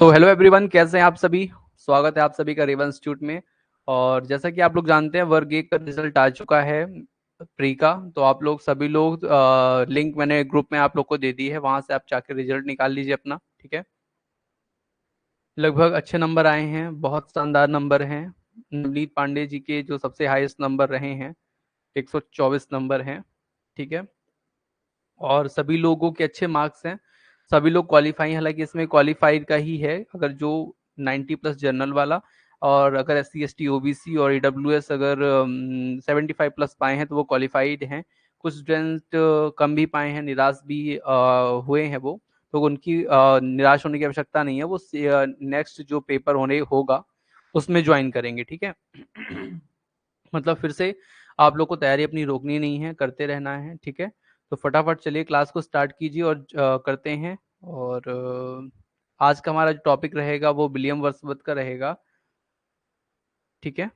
तो hello everyone, कैसे हैं आप सभी। स्वागत है आप सभी का रेवन इंस्टीट्यूट में। और जैसा कि आप लोग जानते हैं, वर्ग एक का रिजल्ट आ चुका है प्री का। तो आप लोग सभी लोग लिंक मैंने ग्रुप में आप लोग को दे दी है, वहां से आप जाकर रिजल्ट निकाल लीजिए अपना। ठीक है। लगभग अच्छे नंबर आए हैं, बहुत शानदार नंबर हैं। नवनीत पांडे जी के जो सबसे हाईएस्ट नंबर रहे हैं 124 नंबर हैं। ठीक है। और सभी लोगों के अच्छे मार्क्स हैं। सभी लोग क्वालिफाई, हालांकि इसमें क्वालिफाइड का ही है, अगर जो 90 प्लस जनरल वाला, और अगर SC ST OBC और EWS अगर 75 प्लस पाए हैं तो वो क्वालिफाइड हैं। कुछ स्टूडेंट कम भी पाए हैं, निराश भी हुए हैं वो। तो उनकी निराश होने की आवश्यकता नहीं है, वो नेक्स्ट जो पेपर होने होगा उसमें ज्वाइन करेंगे। ठीक है। मतलब फिर से आप लोग को तैयारी अपनी रोकनी नहीं है, करते रहना है। ठीक है। तो फटाफट चलिए क्लास को स्टार्ट कीजिए और करते हैं। और आज का हमारा जो टॉपिक रहेगा वो विलियम वर्dsworth का रहेगा। ठीक है।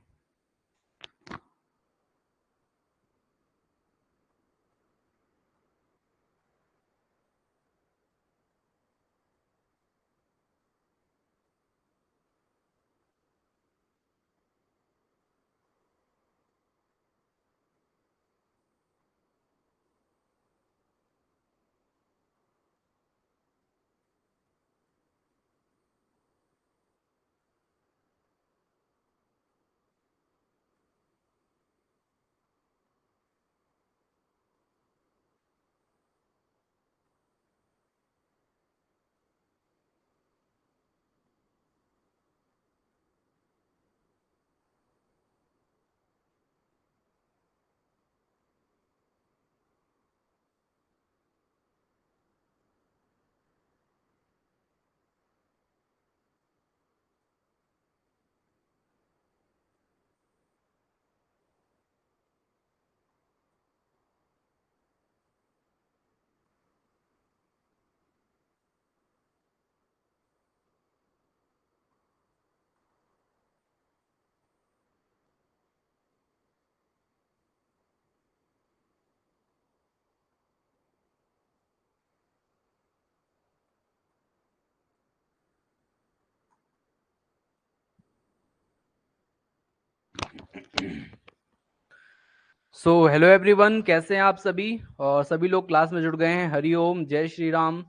सो हेलो एवरीवन, कैसे हैं आप सभी। और सभी लोग क्लास में जुड़ गए हैं। हरिओम, जय श्री राम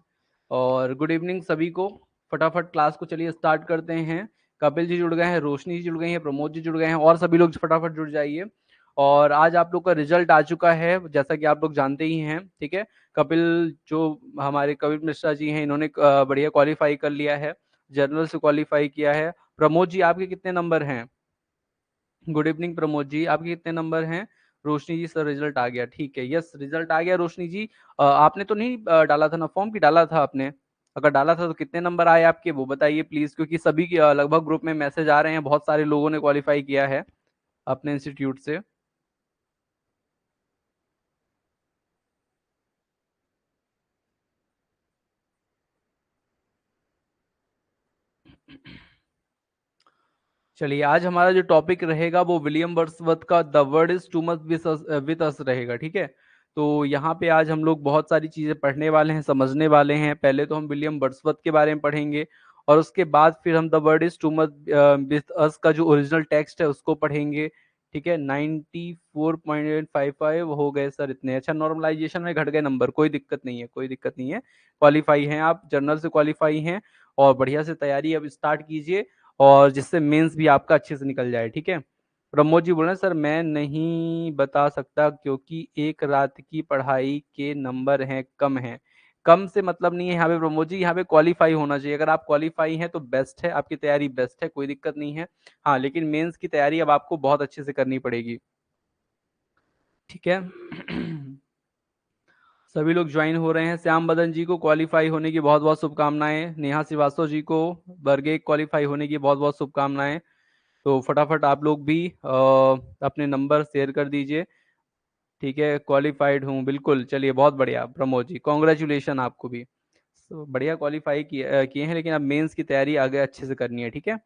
और गुड इवनिंग सभी को। फटाफट क्लास को चलिए स्टार्ट करते हैं। कपिल जी जुड़ गए हैं, रोशनी जी जुड़ गई हैं, प्रमोद जी जुड़ गए हैं, और सभी लोग फटाफट जुड़ जाइए। और आज आप लोग का रिजल्ट आ चुका है, जैसा कि आप लोग जानते ही हैं। ठीक है। कपिल जो हमारे कपिल मिश्रा जी हैं, इन्होंने बढ़िया क्वालिफाई कर लिया है, जनरल से क्वालिफाई किया है। प्रमोद जी, आपके कितने नंबर हैं। गुड इवनिंग प्रमोद जी, आपके कितने नंबर हैं। रोशनी जी, सर रिजल्ट आ गया। ठीक है, यस रिजल्ट आ गया। रोशनी जी, आपने तो नहीं डाला था ना फॉर्म, की डाला था आपने। अगर डाला था तो कितने नंबर आए आपके वो बताइए प्लीज, क्योंकि सभी लगभग ग्रुप में मैसेज आ रहे हैं, बहुत सारे लोगों ने क्वालिफाई किया है अपने इंस्टीट्यूट से। चलिए, आज हमारा जो टॉपिक रहेगा वो विलियम वर्ड्सवर्थ का the word is too much with अस रहेगा। ठीक है। तो यहाँ पे आज हम लोग बहुत सारी चीज़ें पढ़ने वाले हैं, समझने वाले हैं। पहले तो हम विलियम वर्ड्सवर्थ के बारे में पढ़ेंगे, और उसके बाद फिर हम the word is too much with अस का जो ओरिजिनल टेक्स्ट है उसको पढ़ेंगे। ठीक है। 94.55 हो गए सर, इतने अच्छा। नॉर्मलाइजेशन में घट गए नंबर, कोई दिक्कत नहीं है, कोई दिक्कत नहीं है। क्वालिफाई हैं आप, जर्नल से क्वालिफाई हैं। और बढ़िया से तैयारी अब स्टार्ट कीजिए, और जिससे मेंस भी आपका अच्छे से निकल जाए। ठीक है। प्रमोद जी बोल रहे हैं, सर मैं नहीं बता सकता क्योंकि एक रात की पढ़ाई के नंबर हैं, कम हैं। कम से मतलब नहीं है यहाँ पे प्रमोद जी, यहाँ पे क्वालिफाई होना चाहिए। अगर आप क्वालिफाई हैं तो बेस्ट है, आपकी तैयारी बेस्ट है, कोई दिक्कत नहीं है। हाँ, लेकिन मेंस की तैयारी अब आपको बहुत अच्छे से करनी पड़ेगी। ठीक है। सभी लोग ज्वाइन हो रहे हैं। श्याम बदन जी को क्वालिफाई होने की बहुत बहुत शुभकामनाएं। नेहा श्रीवास्तव जी को बर्गे क्वालिफाई होने की बहुत बहुत शुभकामनाएं। तो फटाफट आप लोग भी अपने नंबर शेयर कर दीजिए। ठीक है, क्वालिफाइड हूँ बिल्कुल। चलिए, बहुत बढ़िया प्रमोद जी, कॉन्ग्रेचुलेशन आपको भी। बढ़िया क्वालिफाई किए हैं, लेकिन अब मेंस की तैयारी आगे अच्छे से करनी है। ठीक है।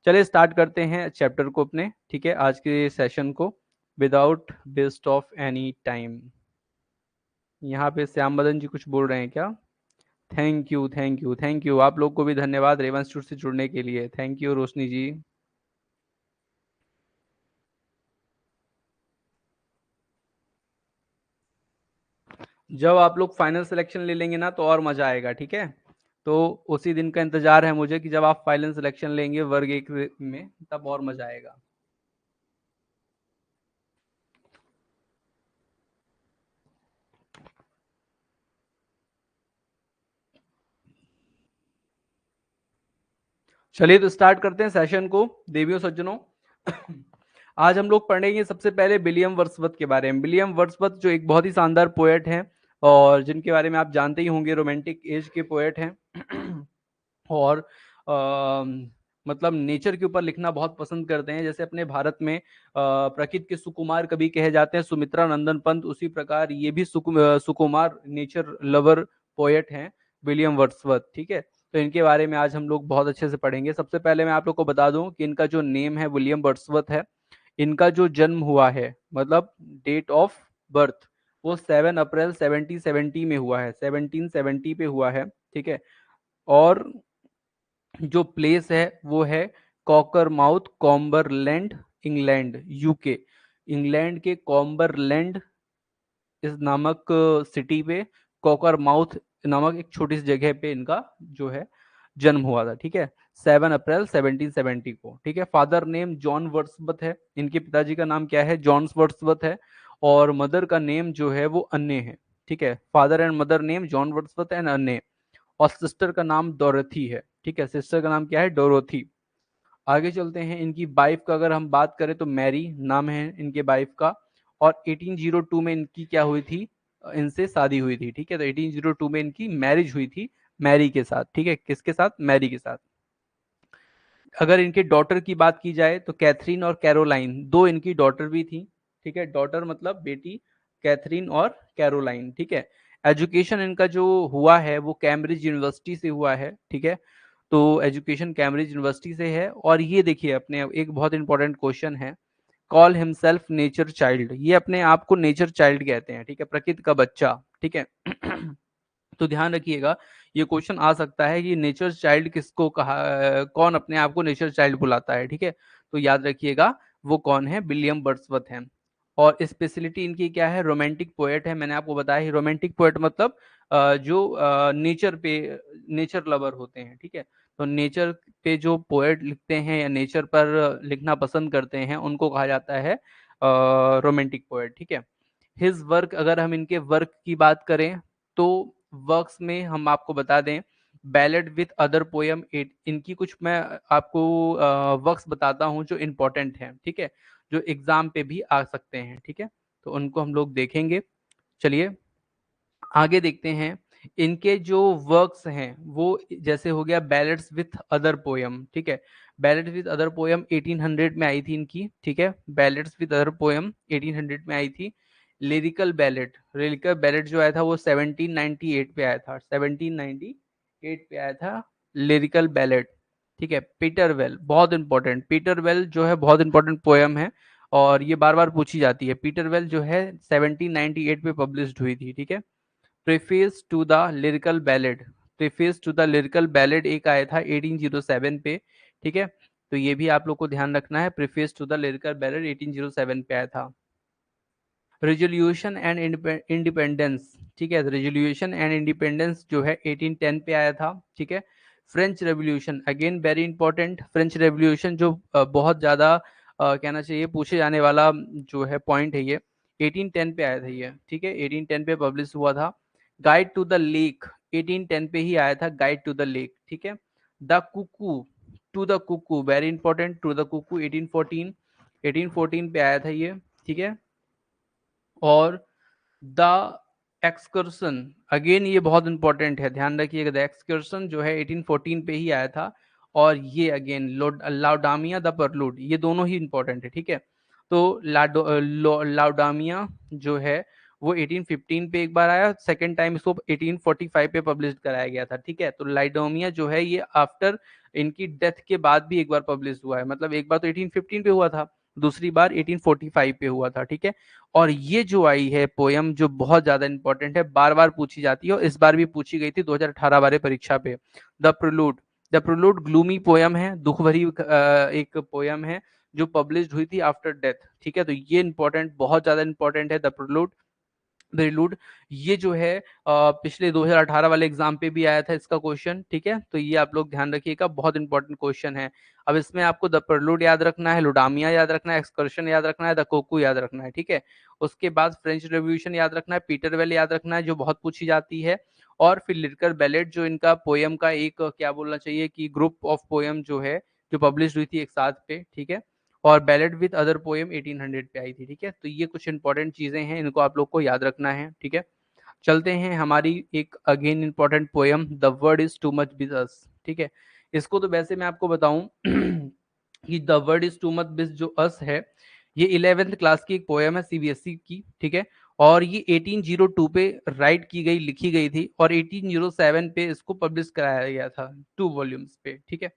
चलिए स्टार्ट करते हैं चैप्टर को अपने। ठीक है, आज के सेशन को, without waste of any time. यहाँ पे श्याम बदन जी कुछ बोल रहे हैं क्या। Thank you, thank you, thank you. आप लोग को भी धन्यवाद रेवन इंस्टीट्यूट से जुड़ने के लिए। थैंक यू रोशनी जी। जब आप लोग फाइनल सिलेक्शन ले लेंगे ना तो और मजा आएगा, ठीक है। तो उसी दिन का इंतजार है मुझे कि जब आप फाइनल सिलेक्शन लेंगे वर्ग एक में, तब और मजा आएगा। चलिए तो स्टार्ट करते हैं सेशन को। देवियों सज्जनों, आज हम लोग पढ़ेंगे सबसे पहले विलियम वर्ड्सवर्थ के बारे में। विलियम वर्ड्सवर्थ जो एक बहुत ही शानदार पोएट हैं और जिनके बारे में आप जानते ही होंगे, रोमांटिक एज के पोएट हैं। और मतलब नेचर के ऊपर लिखना बहुत पसंद करते हैं। जैसे अपने भारत में प्रकृति के सुकुमार कवि कहे जाते हैं सुमित्रा नंदन पंत, उसी प्रकार ये भी सुकुमार नेचर लवर पोएट हैं, विलियम वर्ड्सवर्थ, ठीक है। तो इनके बारे में आज हम लोग बहुत अच्छे से पढ़ेंगे। सबसे पहले मैं आप लोग को बता दूं कि इनका जो नेम है विलियम वर्ड्सवर्थ है। इनका जो जन्म हुआ है, मतलब डेट ऑफ बर्थ, वो 7 अप्रैल 1770 में हुआ है, 1770 पे हुआ है, ठीक है। और जो प्लेस है वो है कॉकरमाउथ, कॉम्बरलैंड, इंग्लैंड, यूके। इंग्लैंड के कॉम्बरलैंड इस नामक सिटी पे, कॉकरमाउथ नामक एक छोटी सी जगह पे इनका जो है जन्म हुआ था, ठीक है। 7 अप्रैल 1770 को, ठीक है। फादर नेम जॉन वर्ड्सवर्थ है। इनके पिताजी का नाम क्या है? जॉन वर्ड्सवर्थ है। और मदर का नेम जो है वो अन्य है, ठीक है। Father and mother name John Wordsworth and अन्य। और सिस्टर का नाम डोरथी है, ठीक है। सिस्टर का नाम क्या है? डोरोथी। आगे चलते हैं। इनकी वाइफ का अगर हम बात करें तो मैरी नाम है इनके वाइफ का। और 1802 में इनकी क्या हुई थी? इनसे शादी हुई थी, ठीक है। तो 1802 में इनकी मैरिज हुई थी मैरी के साथ, ठीक है। किसके साथ? मैरी के साथ। अगर इनके डॉटर की बात की जाए तो कैथरीन और कैरोलाइन, दो इनकी डॉटर भी थी, ठीक है। डॉटर मतलब बेटी, कैथरीन और कैरोलाइन, ठीक है। एजुकेशन इनका जो हुआ है वो कैम्ब्रिज यूनिवर्सिटी से हुआ है, ठीक है। तो एजुकेशन कैम्ब्रिज यूनिवर्सिटी से है। और ये देखिए, अपने एक बहुत इंपॉर्टेंट क्वेश्चन है, कॉल हिमसेल्फ नेचर चाइल्ड। ये अपने आप को नेचर चाइल्ड कहते हैं, ठीक है, प्रकृति का बच्चा, ठीक है। तो ध्यान रखिएगा, ये क्वेश्चन आ सकता है कि नेचर चाइल्ड किसको कहा, कौन अपने आप को नेचर चाइल्ड बुलाता है, ठीक है। तो याद रखिएगा वो कौन है? विलियम वर्ड्सवर्थ हैं। और स्पेशलिटी इनकी क्या है? रोमांटिक पोएट है। मैंने आपको बताया ही, रोमांटिक पोएट मतलब जो नेचर पे, नेचर लवर होते हैं, ठीक है। तो नेचर पे जो पोएट लिखते हैं या नेचर पर लिखना पसंद करते हैं उनको कहा जाता है रोमांटिक पोएट, ठीक है। हिज वर्क, अगर हम इनके वर्क की बात करें तो वर्क्स में हम आपको बता दें, बैलेड विथ अदर पोयम, इनकी कुछ मैं आपको वर्क्स बताता हूं जो इम्पोर्टेंट हैं, ठीक है, जो एग्जाम पे भी आ सकते हैं, ठीक है। तो उनको हम लोग देखेंगे। चलिए आगे देखते हैं। इनके जो वर्क्स हैं वो जैसे हो गया बैलेड्स विथ अदर पोयम, ठीक है। बैलेड्स विथ अदर पोयम 1800 में आई थी इनकी, ठीक है। बैलेड्स विथ अदर पोयम 1800 में आई थी। लिरिकल बैलेड जो आया था वो 1798 पे आया था, 1798 पे आया था लिरिकल बैलेड, ठीक है। पीटर वेल, बहुत इंपॉर्टेंट, पीटर वेल जो है बहुत इंपॉर्टेंट पोयम है और ये बार बार पूछी जाती है। पीटर वेल जो है 1798 पे पब्लिश्ड हुई थी, ठीक है। Preface to the lyrical ballad, preface to the lyrical ballad एक आया था 1807 पे, ठीक है। तो ये भी आप लोग को ध्यान रखना है, preface to the lyrical ballad 1807 पे आया था। रेजोल्यूशन एंड इंडिपेंडेंस, ठीक है। रेजोल्यूशन एंड इंडिपेंडेंस जो है 1810 पे आया था, ठीक है। French revolution, again very important, French revolution जो बहुत ज्यादा कहना चाहिए पूछे जाने वाला जो है पॉइंट है ये, 1810 पे आया था ये, ठीक है। 1810 पे पब्लिश हुआ था। गाइड टू द लेक 1810 पे ही आया था, गाइड टू द लेक, ठीक है। The cuckoo, to the cuckoo, very important, to the cuckoo 1814, 1814 पे आया था ये, ठीक है। और द एक्सकर्सन, अगेन ये बहुत इंपॉर्टेंट है, ध्यान रखिएगा। द एक्सकर्सन जो है 1814 पे ही आया था। और ये अगेन लाउडामिया द परलूड, ये दोनों ही इंपॉर्टेंट है, ठीक है। तो लाउडामिया जो है वो 1815 पे एक बार आया, सेकेंड टाइम इसको 1845 पे पब्लिश कराया गया था, ठीक है। तो लाइडोमिया जो है ये आफ्टर इनकी डेथ के बाद भी एक बार पब्लिश हुआ है, मतलब एक बार तो 1815 पे हुआ था, दूसरी बार 1845 पे हुआ था, ठीक है। और ये जो आई है पोयम, जो बहुत ज्यादा इंपॉर्टेंट है, बार बार पूछी जाती है, और इस बार भी पूछी गई थी 2018 वाले परीक्षा पे। The prelude. The prelude gloomy poem है, दुख भरी एक पोयम है, जो पब्लिश हुई थी आफ्टर डेथ, ठीक है। तो ये इंपॉर्टेंट, बहुत ज्यादा इंपॉर्टेंट है द प्रिलूड। प्रिलूड, ये जो है पिछले 2018 वाले एग्जाम पे भी आया था इसका क्वेश्चन, ठीक है। तो ये आप लोग ध्यान रखिएगा, बहुत इंपॉर्टेंट क्वेश्चन है। अब इसमें आपको द प्रिलूड याद रखना है, लुडामिया याद रखना है, एक्सकर्शन याद रखना है, द कोकू याद रखना है, ठीक है। उसके बाद फ्रेंच रेवोल्यूशन याद रखना है, पीटर वेल याद रखना है, जो बहुत पूछी जाती है। और फिर लिरिकल बैलेट, जो इनका पोयम का एक क्या बोलना चाहिए कि ग्रुप ऑफ पोयम जो है, जो पब्लिश हुई थी एक साथ पे, ठीक है। और बैलेट विद अदर पोएम 1800 पे आई थी, ठीक है। तो ये कुछ इंपॉर्टेंट चीजें हैं, इनको आप लोग को याद रखना है, ठीक है। चलते हैं हमारी एक again important poem, the word is too much with अस, ठीक है। इसको तो वैसे मैं आपको बताऊं कि the word is too much with जो अस है, ये 11th क्लास की एक पोएम है, सीबीएसई की, ठीक है। और ये 1802 पे राइट की गई, लिखी गई थी, और 1807 पे इसको पब्लिश कराया गया था 2 वॉल्यूम्स पे, ठीक है।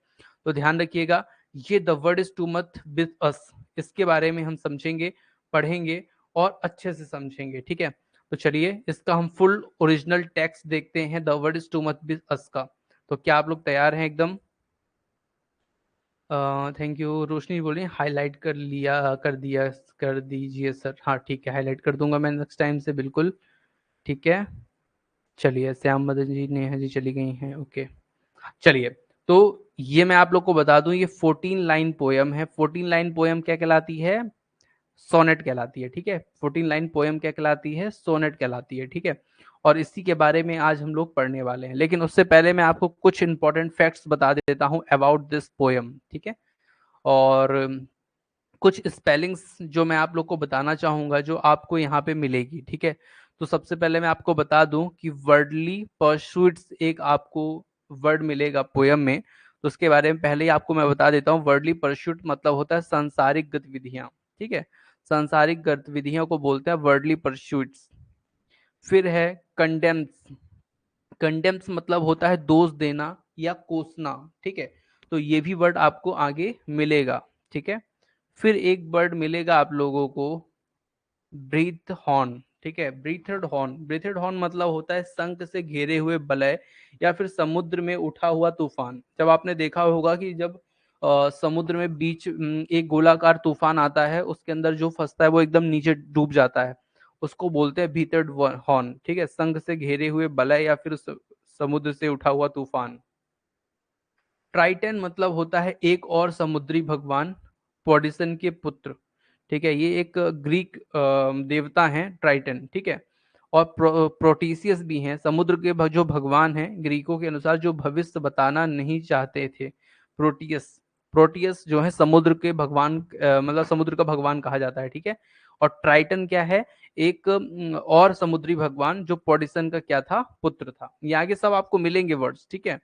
तो ध्यान रखिएगा, ये the word is too much with अस, इसके बारे में हम समझेंगे, पढ़ेंगे और अच्छे से समझेंगे, ठीक है। तो चलिए इसका हम फुल ओरिजिनल टेक्स्ट देखते हैं, the word is too much with अस का। तो क्या आप लोग तैयार हैं एकदम? Thank you. रोशनी बोली हाईलाइट कर लिया, कर दिया, कर दीजिए सर। हाँ ठीक है, हाईलाइट कर दूंगा मैं नेक्स्ट टाइम से, बिल्कुल। ठीक है, चलिए श्याम मदन जी, नेहा जी चली गई हैं, ओके। चलिए, तो ये मैं आप लोग को बता दूं, ये 14 लाइन पोयम है। 14 लाइन पोयम क्या कहलाती है? सोनेट कहलाती है, ठीक है। 14 लाइन पोयम क्या कहलाती है? सोनेट कहलाती है, ठीक है। और इसी के बारे में आज हम लोग पढ़ने वाले हैं, लेकिन उससे पहले मैं आपको कुछ इंपॉर्टेंट फैक्ट्स बता देता हूं अबाउट दिस पोयम, ठीक है। और कुछ स्पेलिंग्स जो मैं आप लोग को बताना चाहूंगा, जो आपको यहाँ पे मिलेगी, ठीक है। तो सबसे पहले मैं आपको बता दूं कि वर्डली परस्यूट्स एक आपको वर्ड मिलेगा पोयम में। तो उसके बारे में पहले ही आपको मैं बता देता हूँ, वर्डली परस्यूट मतलब होता है सांसारिक गतिविधियां, ठीक है। सांसारिक गतिविधियों को बोलते हैं वर्डली परस्यूट्स। फिर है कंडेम्स। कंडेम्स मतलब होता है दोष देना या कोसना, ठीक है। तो ये भी वर्ड आपको आगे मिलेगा, ठीक है। फिर एक वर्ड मिलेगा आप लोगों को, ब्रीथ हॉर्न, ठीक है। ब्रीथेड हॉर्न, ब्रीथेड हॉर्न मतलब होता है शंख से घेरे हुए बलय या फिर समुद्र में उठा हुआ तूफान। जब आपने देखा होगा कि जब समुद्र में बीच एक गोलाकार तूफान आता है, उसके अंदर जो फंसता है वो एकदम नीचे डूब जाता है, उसको बोलते हैं ब्रीथेड हॉर्न, ठीक है। शंख से घेरे हुए बलय या फिर समुद्र से उठा हुआ तूफान। ट्राइटन मतलब होता है एक और समुद्री भगवान, पॉडिसन के पुत्र, ठीक है। ये एक ग्रीक देवता हैं ट्राइटन, ठीक है। और प्रोटीसियस भी हैं, समुद्र के जो भगवान हैं ग्रीकों के अनुसार, जो भविष्य बताना नहीं चाहते थे। प्रोटियस, प्रोटियस जो है समुद्र के भगवान, मतलब समुद्र का भगवान कहा जाता है, ठीक है। और ट्राइटन क्या है? एक और समुद्री भगवान, जो पॉडिसन का क्या था? पुत्र था। ये आगे सब आपको मिलेंगे वर्ड्स, ठीक है।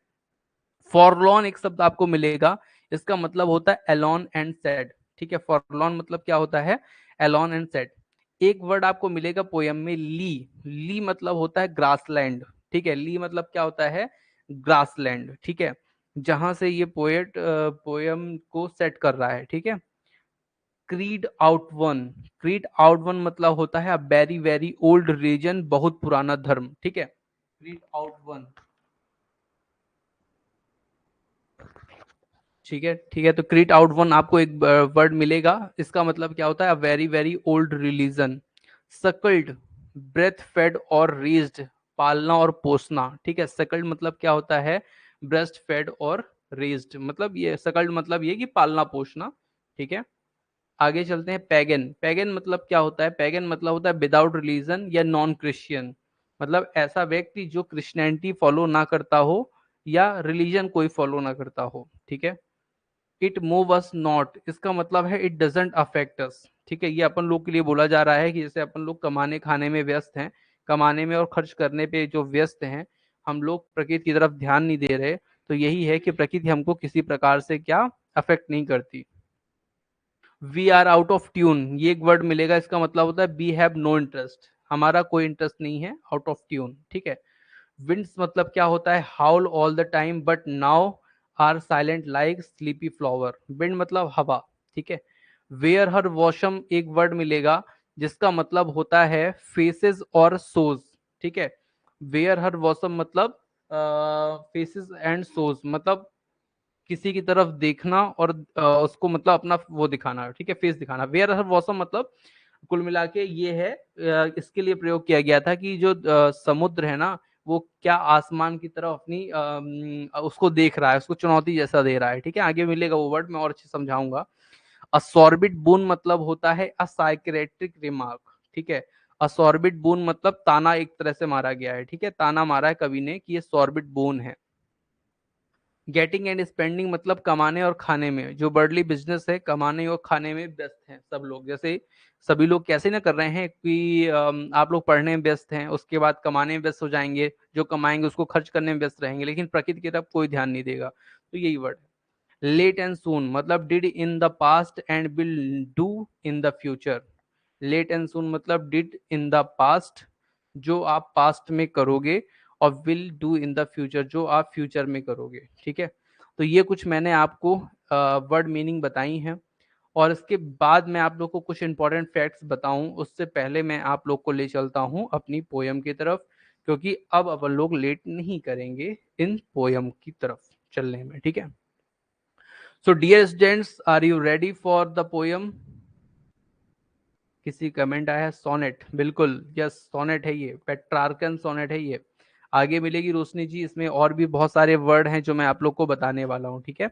फॉरलॉन एक शब्द आपको मिलेगा, इसका मतलब होता है एलोन एंड सैड, ठीक है। फॉरलॉन मतलब क्या होता है? Alone and sad. एक वर्ड आपको मिलेगा पोयम में, ली। ली मतलब होता है ग्रासलैंड, ठीक है। ली मतलब क्या होता है? ग्रासलैंड, ठीक है। जहां से ये पोएट पोयम को सेट कर रहा है, ठीक है। Creed out one, creed out one मतलब होता है वेरी वेरी ओल्ड रिलीजन, बहुत पुराना धर्म, ठीक है। क्रीड आउट वन, ठीक है, ठीक है। तो क्रीट आउट वन आपको एक वर्ड मिलेगा, इसका मतलब क्या होता है? Very very old religion. Suckled, breast fed और रेज्ड, पालना और पोसना, ठीक है। सकल्ड मतलब क्या होता है? ब्रेस्ट फेड और रेज्ड, मतलब ये सकल्ड मतलब ये कि पालना पोसना, ठीक है। आगे चलते हैं। पैगन, पैगन मतलब क्या होता है? पैगन मतलब होता है विदाउट रिलीजन या नॉन क्रिश्चियन, मतलब ऐसा व्यक्ति जो क्रिश्चियनिटी फॉलो ना करता हो या रिलीजन कोई फॉलो ना करता हो, ठीक है। इट मूव अस नॉट, इसका मतलब है इट डजेंट अफेक्ट अस, ठीक है। ये अपन लोग के लिए बोला जा रहा है कि जैसे अपन लोग कमाने खाने में व्यस्त हैं, कमाने में और खर्च करने पे जो व्यस्त हैं, हम लोग प्रकृति की तरफ ध्यान नहीं दे रहे। तो यही है कि प्रकृति हमको किसी प्रकार से क्या अफेक्ट नहीं करती। We are out of tune, ये एक वर्ड मिलेगा, इसका मतलब होता है वी हैव नो इंटरेस्ट, हमारा कोई इंटरेस्ट नहीं है, आउट ऑफ ट्यून, ठीक है। विंड्स मतलब क्या होता है? Howl all the time but now are silent like sleepy flower. Wind मतलब हवा, ठीक है। वेयर हर वॉशम एक वर्ड मिलेगा जिसका मतलब होता है फेसेस और सोज, ठीक है। वेयर हर वॉशम मतलब फेसेस एंड सोज, मतलब किसी की तरफ देखना और उसको मतलब अपना वो दिखाना, ठीक है, फेस दिखाना। वेयर हर वॉसम मतलब कुल मिला के ये है, इसके लिए प्रयोग किया गया था कि जो समुद्र है ना, वो क्या आसमान की तरफ अपनी उसको देख रहा है, उसको चुनौती जैसा दे रहा है, ठीक है। आगे मिलेगा वो वर्ड, मैं और अच्छे समझाऊंगा। असॉर्बिट बून मतलब होता है अ साइक्रेटिक रिमार्क, ठीक है। असॉर्बिट बून मतलब ताना एक तरह से मारा गया है, ठीक है, ताना मारा है कवि ने कि ये सॉर्बिट बोन है। गेटिंग एंड स्पेंडिंग मतलब कमाने और खाने में, जो बर्डली बिजनेस है कमाने और खाने में व्यस्त हैं सब लोग। जैसे सभी लोग कैसे ना कर रहे हैं कि आप लोग पढ़ने में व्यस्त हैं, उसके बाद कमाने में व्यस्त हो जाएंगे, जो कमाएंगे उसको खर्च करने में व्यस्त रहेंगे, लेकिन प्रकृति की तरफ कोई ध्यान नहीं देगा। तो यही वर्ड है। लेट एंड सून मतलब did in the past and will do in the future. Late and soon मतलब डिड इन द पास्ट, जो आप पास्ट में करोगे, और will do in the future, जो आप फ्यूचर में करोगे, ठीक है। तो ये कुछ मैंने आपको वर्ड मीनिंग बताई हैं, और इसके बाद मैं आप लोग को कुछ इंपॉर्टेंट फैक्ट्स बताऊं, उससे पहले मैं आप लोग को ले चलता हूं अपनी पोयम की तरफ, क्योंकि अब अपन लोग लेट नहीं करेंगे इन पोयम की तरफ चलने में, ठीक है। So dear students, are you ready for the poem? किसी कमेंट आया है सोनेट, बिल्कुल यस सोनेट है ये, पेट्रार्कन सोनेट है ये। आगे मिलेगी रोशनी जी, इसमें और भी बहुत सारे वर्ड हैं जो मैं आप लोग को बताने वाला हूँ, ठीक है।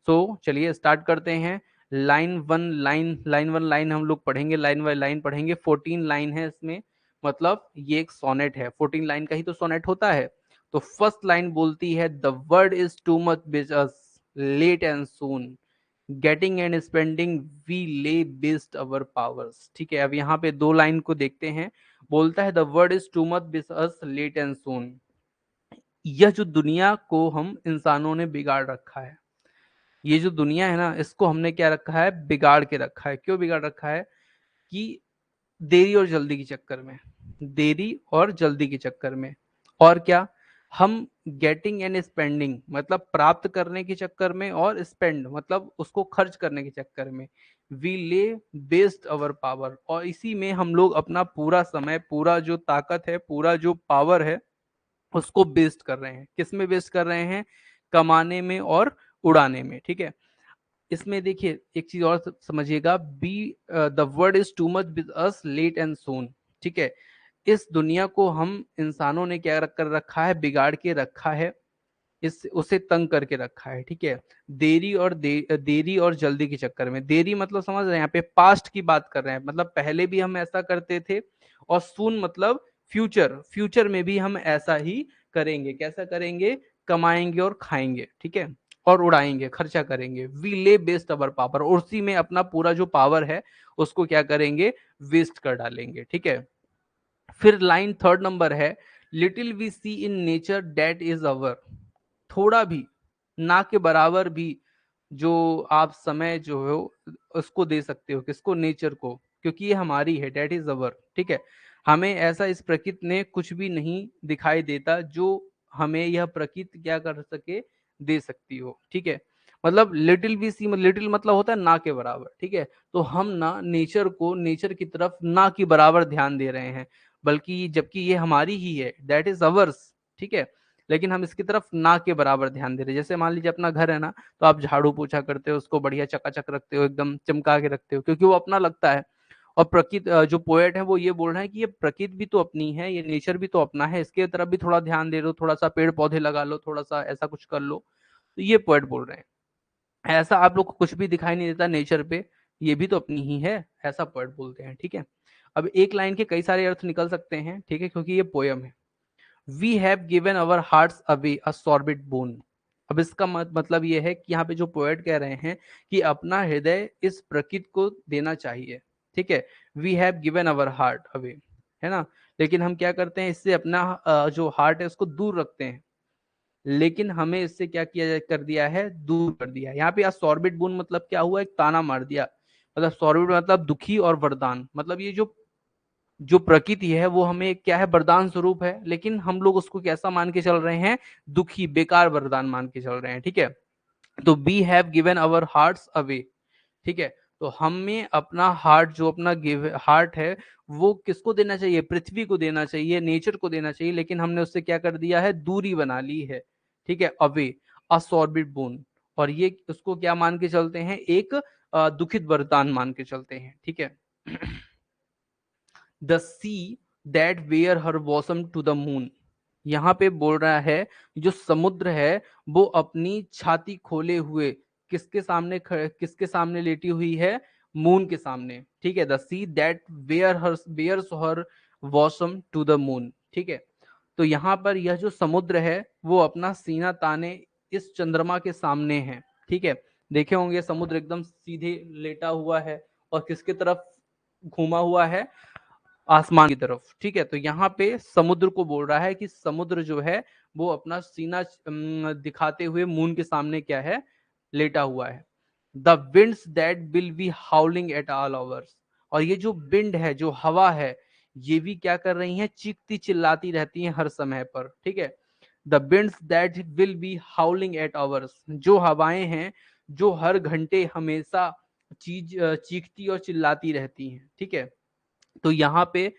सो चलिए स्टार्ट करते हैं। लाइन वन लाइन हम लोग पढ़ेंगे, लाइन बाय लाइन पढ़ेंगे। 14 लाइन है इसमें, मतलब ये एक सोनेट है, 14 लाइन का ही तो सोनेट होता है। तो फर्स्ट लाइन बोलती है the word is too much बिच us late and soon, getting and spending we lay waste our powers, ठीक है। अब यहाँ पे दो लाइन को देखते हैं। बोलता है the word is too much बिच अस लेट एंड सून, यह जो दुनिया को हम इंसानों ने बिगाड़ रखा है, ये जो दुनिया है ना, इसको हमने क्या रखा है, बिगाड़ के रखा है। क्यों बिगाड़ रखा है? कि देरी और जल्दी के चक्कर में, देरी और जल्दी के चक्कर में, और क्या, हम गेटिंग एंड स्पेंडिंग मतलब प्राप्त करने के चक्कर में, और स्पेंड मतलब उसको खर्च करने के चक्कर में, we lay waste our power, और इसी में हम लोग अपना पूरा समय, पूरा जो ताकत है, पूरा जो पावर है, उसको बेस्ट कर रहे हैं। किस में बेस्ट कर रहे हैं? कमाने में और उड़ाने में, ठीक है। इसमें देखिए एक चीज और समझिएगा, be the word is too much with us late and soon, ठीक है। इस दुनिया को हम इंसानों ने क्या कर रखा है, बिगाड़ के रखा है, इस उसे तंग करके रखा है, ठीक है। देरी और जल्दी के चक्कर में, देरी मतलब समझ रहे हैं, यहाँ पे पास्ट की बात कर रहे हैं, मतलब पहले भी हम ऐसा करते थे, और सून मतलब फ्यूचर, फ्यूचर में भी हम ऐसा ही करेंगे। कैसा करेंगे? कमाएंगे और खाएंगे, ठीक है, और उड़ाएंगे, खर्चा करेंगे। We lay waste our power, और उसी में अपना पूरा जो पावर है उसको क्या करेंगे, वेस्ट कर डालेंगे, ठीक है। फिर लाइन थर्ड नंबर है, little we see in nature that is our, थोड़ा भी, ना के बराबर भी, जो आप समय जो है उसको दे सकते हो, किसको? नेचर को, क्योंकि ये हमारी है, डेट इज अवर, ठीक है। हमें ऐसा इस प्रकृति ने कुछ भी नहीं दिखाई देता जो हमें यह प्रकृति क्या कर सके, दे सकती हो, ठीक है। मतलब लिटिल भी सी, लिटिल मतलब होता है ना के बराबर, ठीक है। तो हम ना नेचर को, नेचर की तरफ ना के बराबर ध्यान दे रहे हैं, बल्कि जबकि ये हमारी ही है, दैट इज अवर्स, ठीक है, लेकिन हम इसकी तरफ ना के बराबर ध्यान दे रहे हैं। जैसे मान लीजिए अपना घर है ना, तो आप झाड़ू पोछा करते हो, उसको बढ़िया चकाचक रखते हो, एकदम चमका के रखते हो, क्योंकि वो अपना लगता है। और प्रकृति, जो पोएट है वो ये बोल रहे हैं कि ये प्रकृति भी तो अपनी है, ये नेचर भी तो अपना है, इसके तरफ भी थोड़ा ध्यान दे लो, थोड़ा सा पेड़ पौधे लगा लो, थोड़ा सा ऐसा कुछ कर लो। तो ये पोएट बोल रहे हैं, ऐसा आप लोग को कुछ भी दिखाई नहीं देता नेचर पे, ये भी तो अपनी ही है, ऐसा पोएट बोलते हैं, ठीक है। अब एक लाइन के कई सारे अर्थ निकल सकते हैं, ठीक है, क्योंकि ये पोयम है। We have given our hearts away a sordid boon. अब इसका मतलब ये है कि यहाँ पे जो पोएट कह रहे हैं कि अपना हृदय इस प्रकृति को देना चाहिए, ठीक है। We have given our heart away, है ना, लेकिन हम क्या करते हैं, इससे अपना जो हार्ट है उसको दूर रखते हैं, लेकिन हमें इससे क्या किया कर दिया है, दूर कर दिया है। यहाँ पे सॉर्बिड बोन मतलब क्या हुआ, एक ताना मार दिया, मतलब सॉर्बिड मतलब दुखी, और वरदान मतलब ये जो जो प्रकृति है वो हमें क्या है, वरदान स्वरूप है, लेकिन हम लोग उसको कैसा मान के चल रहे हैं, दुखी, बेकार वरदान मान के चल रहे हैं, ठीक है। तो we have given our hearts away, ठीक है। तो हमें अपना हार्ट, जो अपना गिव हार्ट है, वो किसको देना चाहिए? पृथ्वी को देना चाहिए, नेचर को देना चाहिए, लेकिन हमने उससे क्या कर दिया है? दूरी बना ली है, ठीक है, अवे, असॉर्बिट बोन। और ये उसको क्या मान के चलते हैं? एक दुखित वरदान मान के चलते हैं, ठीक है। The sea that wear her bosom to the moon, यहाँ पे बोल रहा है जो समुद्र है वो अपनी छाती खोले हुए किसके सामने लेटी हुई है? मून के सामने, ठीक है। The sea that wears her bosom to the moon, ठीक है। तो यहाँ पर यह जो समुद्र है वो अपना सीना ताने इस चंद्रमा के सामने है, ठीक है। देखे होंगे समुद्र एकदम सीधे लेटा हुआ है और किसके तरफ घूमा हुआ है? आसमान की तरफ, ठीक है। तो यहाँ पे समुद्र को बोल रहा है कि समुद्र जो है वो अपना सीना दिखाते हुए मून के सामने क्या है? लेटा हुआ है। The winds that will be howling at all hours, और ये जो विंड है, जो हवा है, ये भी क्या कर रही है? चीखती चिल्लाती रहती है हर समय पर, ठीक है। The winds that will be howling at hours, जो हवाएं हैं जो हर घंटे हमेशा चीखती और चिल्लाती रहती हैं, ठीक है। तो यहाँ पे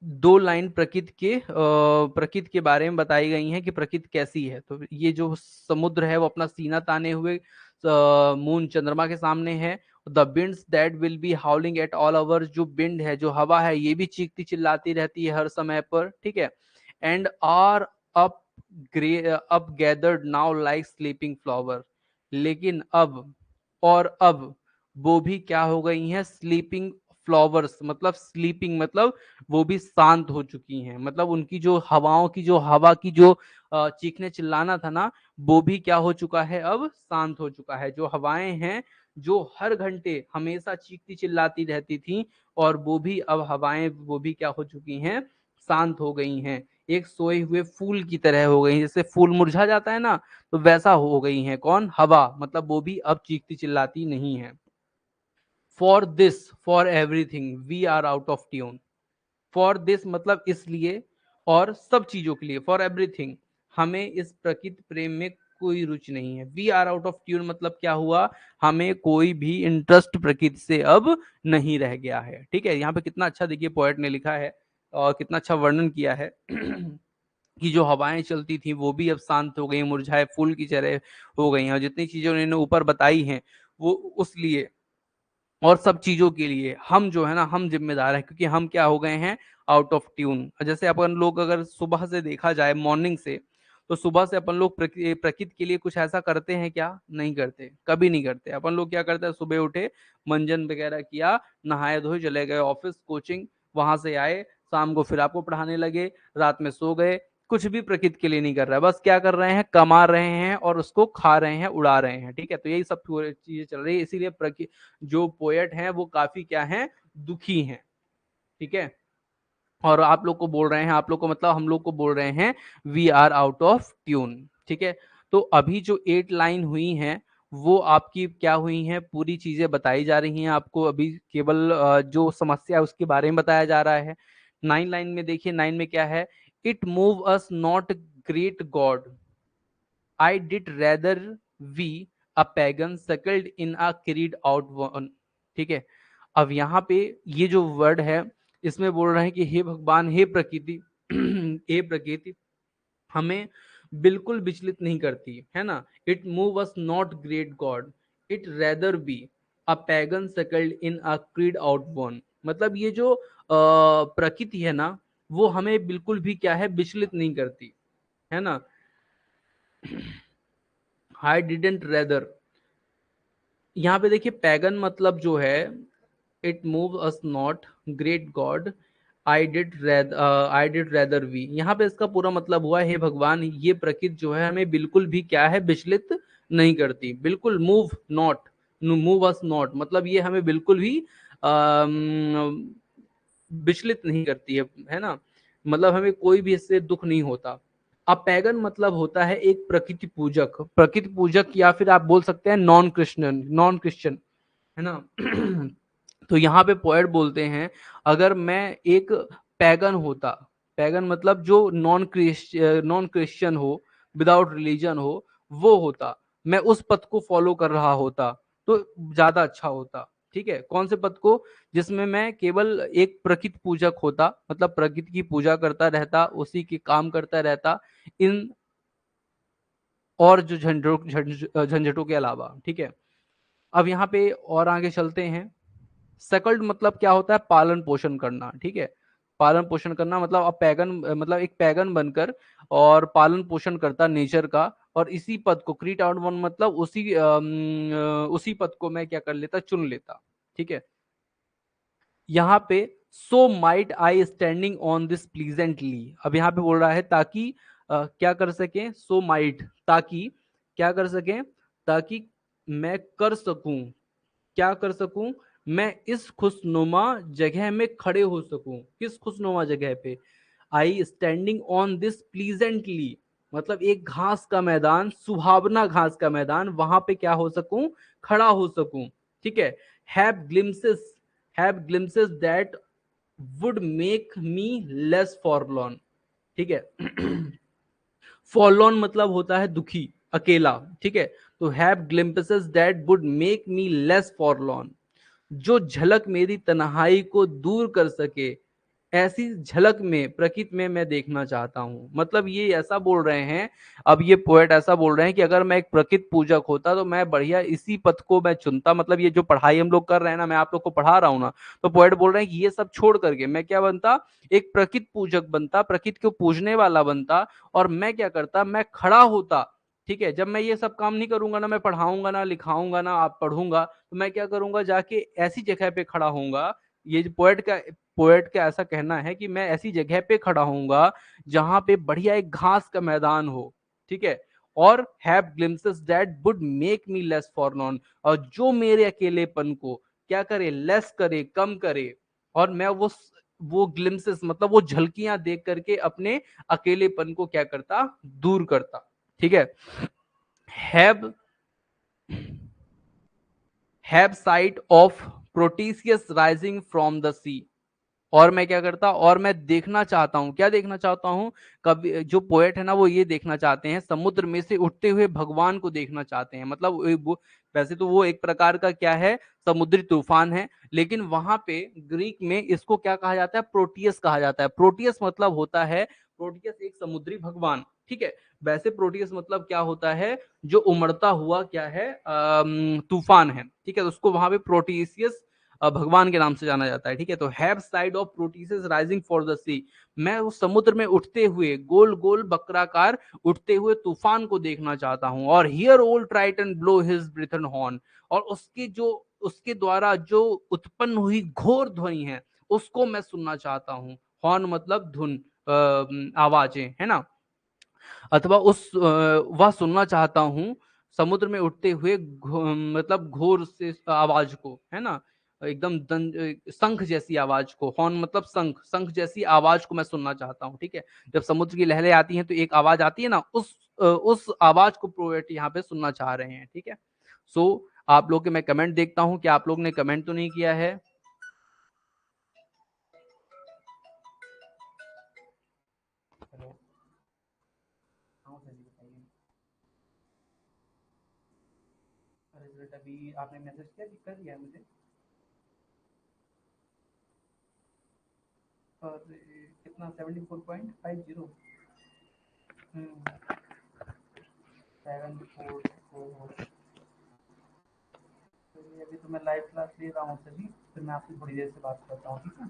दो लाइन प्रकृति के बारे में बताई गई हैं कि प्रकृति कैसी है। तो ये जो समुद्र है वो अपना सीना ताने हुए मून चंद्रमा के सामने है। The winds that will be howling at all hour, जो विंड है, जो हवा है, ये भी चीखती चिल्लाती रहती है हर समय पर, ठीक है। And are up up gathered now like sleeping flower, लेकिन अब वो भी क्या हो गई हैं? स्लीपिंग फ्लावर्स, मतलब स्लीपिंग मतलब वो भी शांत हो चुकी हैं। मतलब उनकी जो हवाओं की जो हवा की जो चीखने चिल्लाना था ना, वो भी क्या हो चुका है? अब शांत हो चुका है। जो हवाएं हैं जो हर घंटे हमेशा चीखती चिल्लाती रहती थी, और वो भी अब हवाएं वो भी क्या हो चुकी हैं? शांत हो गई हैं। एक सोए हुए फूल की तरह हो गई, जैसे फूल मुरझा जाता है ना, तो वैसा हो गई है। कौन? हवा। मतलब वो भी अब चीखती चिल्लाती नहीं है। For this for everything we are out of tune. For this मतलब इसलिए, और सब चीजों के लिए, फॉर एवरीथिंग, हमें इस प्रकृति प्रेम में कोई रुचि नहीं है। We are out of tune मतलब क्या हुआ? हमें कोई भी इंटरेस्ट प्रकृति से अब नहीं रह गया है, ठीक है। यहाँ पे कितना अच्छा देखिए पोएट ने लिखा है और कितना अच्छा वर्णन किया है कि जो हवाएं चलती थी वो भी अब शांत हो गई, मुरझाए फूल की तरह हो गई हैं। और जितनी चीजें उन्होंने ऊपर बताई हैं वो उस लिए और सब चीजों के लिए हम जो है ना, हम जिम्मेदार हैं, क्योंकि हम क्या हो गए हैं? Out of tune. जैसे अपन लोग अगर सुबह से देखा जाए, मॉर्निंग से, तो सुबह से अपन लोग प्रकृति के लिए कुछ ऐसा करते हैं क्या? नहीं करते, कभी नहीं करते। अपन लोग क्या करते हैं? सुबह उठे, मंजन वगैरह किया, नहाए धोए, चले गए ऑफिस, कोचिंग, वहां से आए, शाम को फिर आपको पढ़ाने लगे, रात में सो गए। कुछ भी प्रकृति के लिए नहीं कर रहा है, बस क्या कर रहे हैं? कमा रहे हैं और उसको खा रहे हैं, उड़ा रहे हैं, ठीक है। तो यही सब चीजें चल रही है, इसीलिए जो पोएट हैं वो काफी क्या हैं? दुखी हैं, ठीक है। और आप लोग को बोल रहे हैं, आप लोग को मतलब हम लोग को बोल रहे हैं we are out of tune, ठीक है। तो अभी जो 8 लाइन हुई हैं वो आपकी क्या हुई हैं? पूरी चीजें बताई जा रही हैं आपको। अभी केवल जो समस्या है उसके बारे में बताया जा रहा है। 9 लाइन में देखिए, 9 में क्या है? It move us not great God, I did rather be a pagan settled in a creed out one, ठीक है। अब यहाँ पे ये जो वर्ड है इसमें बोल रहे हैं कि हे भगवान, हे प्रकृति हे प्रकृति, हमें बिल्कुल विचलित नहीं करती है ना। It move us not great God, it rather be a pagan settled in a creed out one. मतलब ये जो प्रकृति है ना, वो हमें बिल्कुल भी क्या है? विचलित नहीं करती है ना। आई डिडेंट रेदर, यहाँ पे देखिए पैगन मतलब जो है, it move us not great God, I did rather be. यहाँ पे इसका पूरा मतलब हुआ, हे भगवान, ये प्रकृति जो है हमें बिल्कुल भी क्या है? विचलित नहीं करती। बिल्कुल, move not, move us not मतलब ये हमें बिल्कुल भी विचलित नहीं करती है ना। मतलब हमें कोई भी इससे दुख नहीं होता। अब पैगन मतलब होता है एक प्रकृति पूजक, प्रकृति पूजक, या फिर आप बोल सकते हैं नॉन क्रिश्चियन, नॉन क्रिश्चियन, है ना। तो यहाँ पे पोएट बोलते हैं, अगर मैं एक पैगन होता, पैगन मतलब जो नॉन क्रिश्चियन हो, विदाउट रिलीजन हो, वो होता, मैं उस पथ को फॉलो कर रहा होता तो ज्यादा अच्छा होता। ठीक है, कौन से पद को? जिसमें मैं केवल एक प्रकृति पूजक होता, मतलब प्रकृति की पूजा करता रहता, उसी के काम करता रहता, इन और जो झंझटों के अलावा। ठीक है, अब यहाँ पे और आगे चलते हैं। सकल्ड मतलब क्या होता है? पालन पोषण करना। ठीक है, पालन पोषण करना मतलब अब पैगन, मतलब एक पैगन बनकर और पालन पोषण करता नेचर का, और इसी पद को क्रीट आउट वन मतलब उसी पद को मैं क्या कर लेता? चुन लेता। ठीक है, यहाँ पे so might I standing on this pleasantly, अब यहाँ पे बोल रहा है ताकि क्या कर सके? सो माइट, ताकि क्या कर सके? ताकि मैं कर सकूं, क्या कर सकूं? मैं इस खुशनुमा जगह में खड़े हो सकूं। किस खुशनुमा जगह पे? आई स्टैंडिंग ऑन दिस प्लीजेंटली, मतलब एक घास का मैदान, सुहावना घास का मैदान, वहां पे क्या हो सकूं? खड़ा हो सकूं। ठीक है, have glimpses, have glimpses that would make me less forlorn. ठीक है फॉरलॉन मतलब होता है दुखी, अकेला। ठीक है, तो have glimpses that would make me less forlorn, जो झलक मेरी तन्हाई को दूर कर सके, ऐसी झलक में प्रकृति में मैं देखना चाहता हूं। मतलब ये ऐसा बोल रहे हैं, अब ये पोएट ऐसा बोल रहे हैं कि अगर मैं एक प्रकृति पूजक होता तो मैं बढ़िया इसी पथ को मैं चुनता। मतलब ये जो पढ़ाई हम लोग कर रहे हैं ना, मैं आप लोग को पढ़ा रहा हूं ना, तो पोएट बोल रहे हैं कि ये सब छोड़ करके मैं क्या बनता? एक प्रकृति पूजक बनता, प्रकृति को पूजने वाला बनता, और मैं क्या करता? मैं खड़ा होता। ठीक है, जब मैं ये सब काम नहीं करूंगा ना, मैं पढ़ाऊंगा ना, लिखाऊंगा ना, आप पढ़ूंगा, तो मैं क्या करूंगा? जाके ऐसी जगह पे खड़ा होऊंगा। ये जो पोएट का ऐसा कहना है कि मैं ऐसी जगह पे खड़ा होऊंगा जहां पे बढ़िया एक घास का मैदान हो। ठीक है, और have glimpses that would make me less forlorn, और जो मेरे अकेलेपन को क्या करे? लेस करे, कम करे, और मैं वो ग्लिम्सेस मतलब वो झलकियां देख करके अपने अकेलेपन को क्या करता? दूर करता। ठीक है, have have sight of Proteus rising from the sea, और मैं क्या करता? और मैं देखना चाहता हूं, क्या देखना चाहता हूं? कभी जो पोएट है ना, वो ये देखना चाहते हैं, समुद्र में से उठते हुए भगवान को देखना चाहते हैं। मतलब वैसे तो वो एक प्रकार का क्या है? समुद्री तूफान है, लेकिन वहां पे ग्रीक में इसको क्या कहा जाता है? प्रोटियस कहा जाता है। प्रोटियस मतलब होता है, प्रोटियस एक समुद्री भगवान। ठीक है, वैसे प्रोटियस मतलब क्या होता है? जो उमड़ता हुआ क्या है? तूफान है। ठीक है, तो उसको वहां पे प्रोटियस भगवान के नाम से जाना जाता है। ठीक है, तो have sight of Proteus rising for the sea, मैं उस समुद्र में उठते हुए गोल गोल बक्राकार उठते हुए तूफान को देखना चाहता हूं। और hear old Triton blow his wreathed horn, और उसके द्वारा जो उत्पन्न हुई घोर ध्वनि है उसको मैं सुनना चाहता हूं। हॉर्न मतलब धुन, आवाजें है ना, अथवा वह सुनना चाहता हूँ समुद्र में उठते हुए मतलब घोर से आवाज को, है ना, एकदम शंख जैसी आवाज को। हॉर्न मतलब शंख, शंख जैसी आवाज को मैं सुनना चाहता हूँ। ठीक है, जब समुद्र की लहरें आती हैं तो एक आवाज आती है ना, उस आवाज को पोएट यहाँ पे सुनना चाह रहे हैं। ठीक है, सो आप लोग के मैं कमेंट देखता हूँ कि आप लोग ने कमेंट तो नहीं किया है। हेलो, हाँ सर जी बताइए। रिजल्ट अभी आपने मैसेज किया कि कर दिया है मुझे? और कितना? 74.50। 744। चलिए, अभी तो मैं लाइव क्लास ले रहा हूँ सर जी, फिर मैं आपसे थोड़ी देर से बात करता हूँ। ठीक है,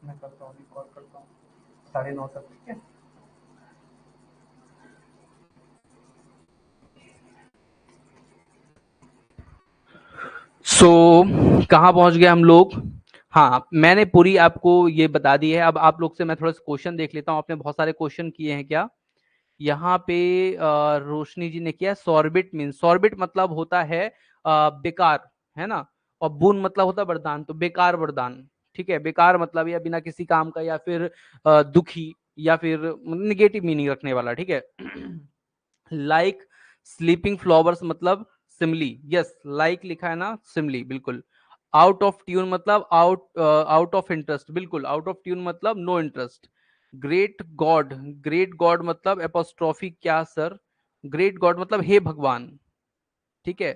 मैं करता हूँ, अभी कॉल करता हूँ 9:30 तक। ठीक है, कहाँ पहुंच गए हम लोग? हाँ, मैंने पूरी आपको ये बता दी है। अब आप लोग से मैं थोड़ा सा क्वेश्चन देख लेता हूँ। आपने बहुत सारे क्वेश्चन किए हैं क्या? यहाँ पे रोशनी जी ने किया सॉर्बिट मीन, सॉर्बिट मतलब होता है बेकार, है ना, और बून मतलब होता है वरदान, तो बेकार वरदान। ठीक है, बेकार मतलब या बिना किसी काम का, या फिर दुखी, या फिर निगेटिव मीनिंग रखने वाला। ठीक है लाइक स्लीपिंग फ्लावर्स मतलब सिमली, यस लाइक लिखा है ना, सिमली बिल्कुल। आउट ऑफ ट्यून मतलब आउट ऑफ इंटरेस्ट, बिल्कुल आउट ऑफ ट्यून मतलब no interest. Great God, great God मतलब एपोस्ट्रॉफी क्या सर? ग्रेट गॉड मतलब हे भगवान। ठीक है,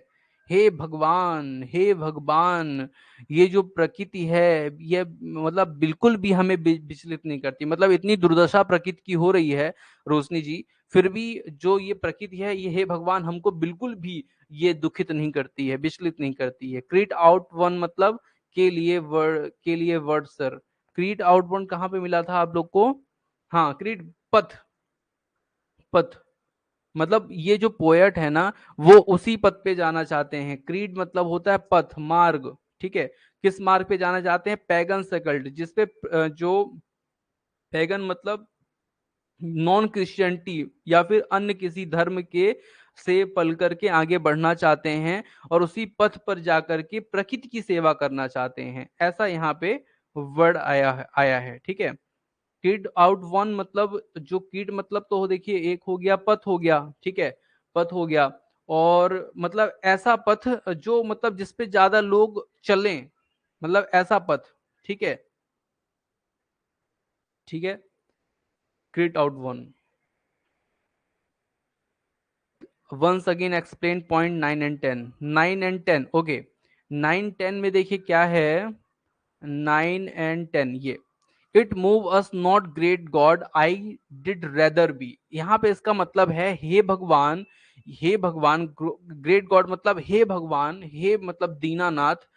हे भगवान, हे भगवान, ये जो प्रकृति है, ये मतलब बिल्कुल भी हमें विचलित नहीं करती। मतलब इतनी दुर्दशा प्रकृति की हो रही है रोशनी जी, फिर भी जो ये प्रकृति है, ये हे भगवान हमको बिल्कुल भी ये दुखित नहीं करती है, विचलित नहीं करती है। क्रीट आउट वन मतलब के लिए word sir. Creed out one कहाँ पे मिला था आप लोग को? हाँ, क्रीट पथ, पथ मतलब ये जो पोएट है ना, वो उसी पथ पे जाना चाहते हैं। क्रीड मतलब होता है पथ, मार्ग, ठीक है। किस मार्ग पे जाना चाहते हैं? पैगन सकल्ट, जिसपे जो पैगन मतलब नॉन क्रिश्चियनिटी या फिर अन्य किसी धर्म के से पल करके आगे बढ़ना चाहते हैं, और उसी पथ पर जाकर के प्रकृति की सेवा करना चाहते हैं, ऐसा यहाँ पे वर्ड आया है, ठीक है। किड आउट वन मतलब, जो किड मतलब तो देखिए एक हो गया, पथ हो गया, ठीक है, पथ हो गया। और मतलब ऐसा पथ जो मतलब जिसपे ज्यादा लोग चलें, मतलब ऐसा पथ, ठीक है, ठीक है। क्रिट आउट one, once again explain point 9 and 10, 9 and 10, okay. 9 10 में देखिए क्या है, 9 एंड 10 ये, it move us not great God I did rather B. यहाँ पे इसका मतलब है हे भगवान, हे भगवान, ग्रेट गॉड मतलब हे भगवान, हे मतलब Dinanath,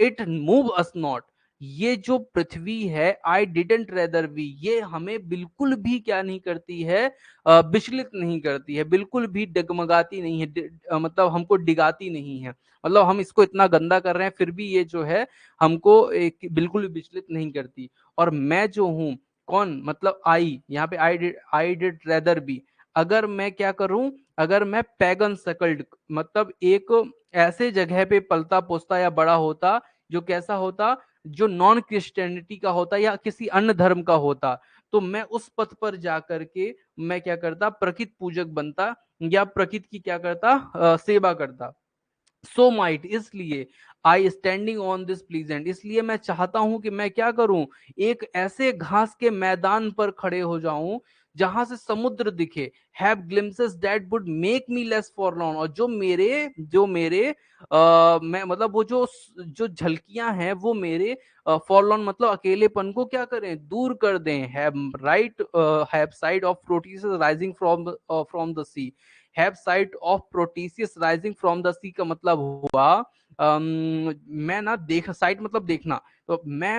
it move us not, ये जो पृथ्वी है, आई डिडेंट रेदर बी, ये हमें बिल्कुल भी क्या नहीं करती है, विचलित नहीं करती है, बिल्कुल भी डगमगाती नहीं है, मतलब हमको डिगाती नहीं है। मतलब हम इसको इतना गंदा कर रहे हैं, फिर भी ये जो है हमको एक बिल्कुल भी विचलित नहीं करती। और मैं जो हूं, कौन? मतलब आई, यहाँ पे आई डिड रेदर बी, अगर मैं क्या करूं, अगर मैं पैगन सकल्ड मतलब एक ऐसे जगह पे पलता पोसता या बड़ा होता, जो कैसा होता, जो नॉन क्रिश्चियनिटी का होता या किसी अन्य धर्म का होता, तो मैं उस पथ पर जाकर के मैं क्या करता, प्रकृति पूजक बनता, या प्रकृति की क्या करता, सेवा करता। सो माइट, इसलिए आई स्टैंडिंग ऑन दिस प्लीजेंट, इसलिए मैं चाहता हूं कि मैं क्या करूं, एक ऐसे घास के मैदान पर खड़े हो जाऊं जहां से समुद्र दिखे, have glimpses that would make me less forlorn, और जो मेरे मैं मतलब वो जो जो झलकियां हैं वो मेरे फॉरलॉर्न मतलब अकेलेपन को क्या करें, दूर कर दें। Have sight of Proteus rising from the sea, have sight of Proteus rising from the sea का मतलब हुआ, मैं ना देख, साइट मतलब देखना, तो मैं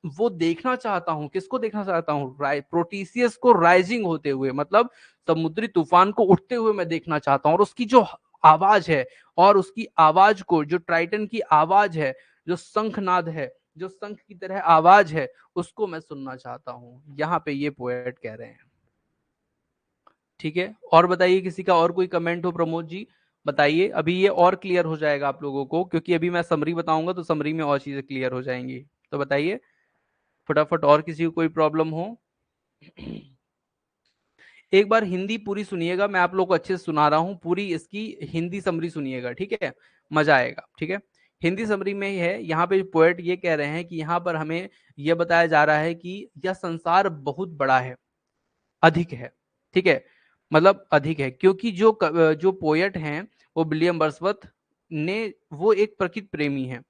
वो देखना चाहता हूं, किसको देखना चाहता हूं, प्रोटीसियस को राइजिंग होते हुए, मतलब समुद्री तूफान को उठते हुए मैं देखना चाहता हूं, और उसकी जो आवाज है, और उसकी आवाज को, जो ट्राइटन की आवाज है, जो शंखनाद है, जो शंख की तरह आवाज है, उसको मैं सुनना चाहता हूं, यहाँ पे ये पोएट कह रहे हैं। ठीक है, और बताइए किसी का और कोई कमेंट हो, प्रमोद जी बताइए, अभी ये और क्लियर हो जाएगा आप लोगों को, क्योंकि अभी मैं समरी बताऊंगा तो समरी में और चीजें क्लियर हो जाएंगी। तो बताइए फटाफट, और किसी को कोई प्रॉब्लम हो। एक बार हिंदी पूरी सुनिएगा, मैं आप लोग को अच्छे से सुना रहा हूं, पूरी इसकी हिंदी समरी सुनिएगा, ठीक है, मजा आएगा, ठीक है। हिंदी समरी में ही है, यहाँ पे पोएट ये कह रहे हैं कि यहाँ पर हमें यह बताया जा रहा है कि यह संसार बहुत बड़ा है, अधिक है, ठीक है, मतलब अधिक है, क्योंकि जो पोएट हैं वो विलियम वर्dsworth ने, वो एक प्रकृति प्रेमी है,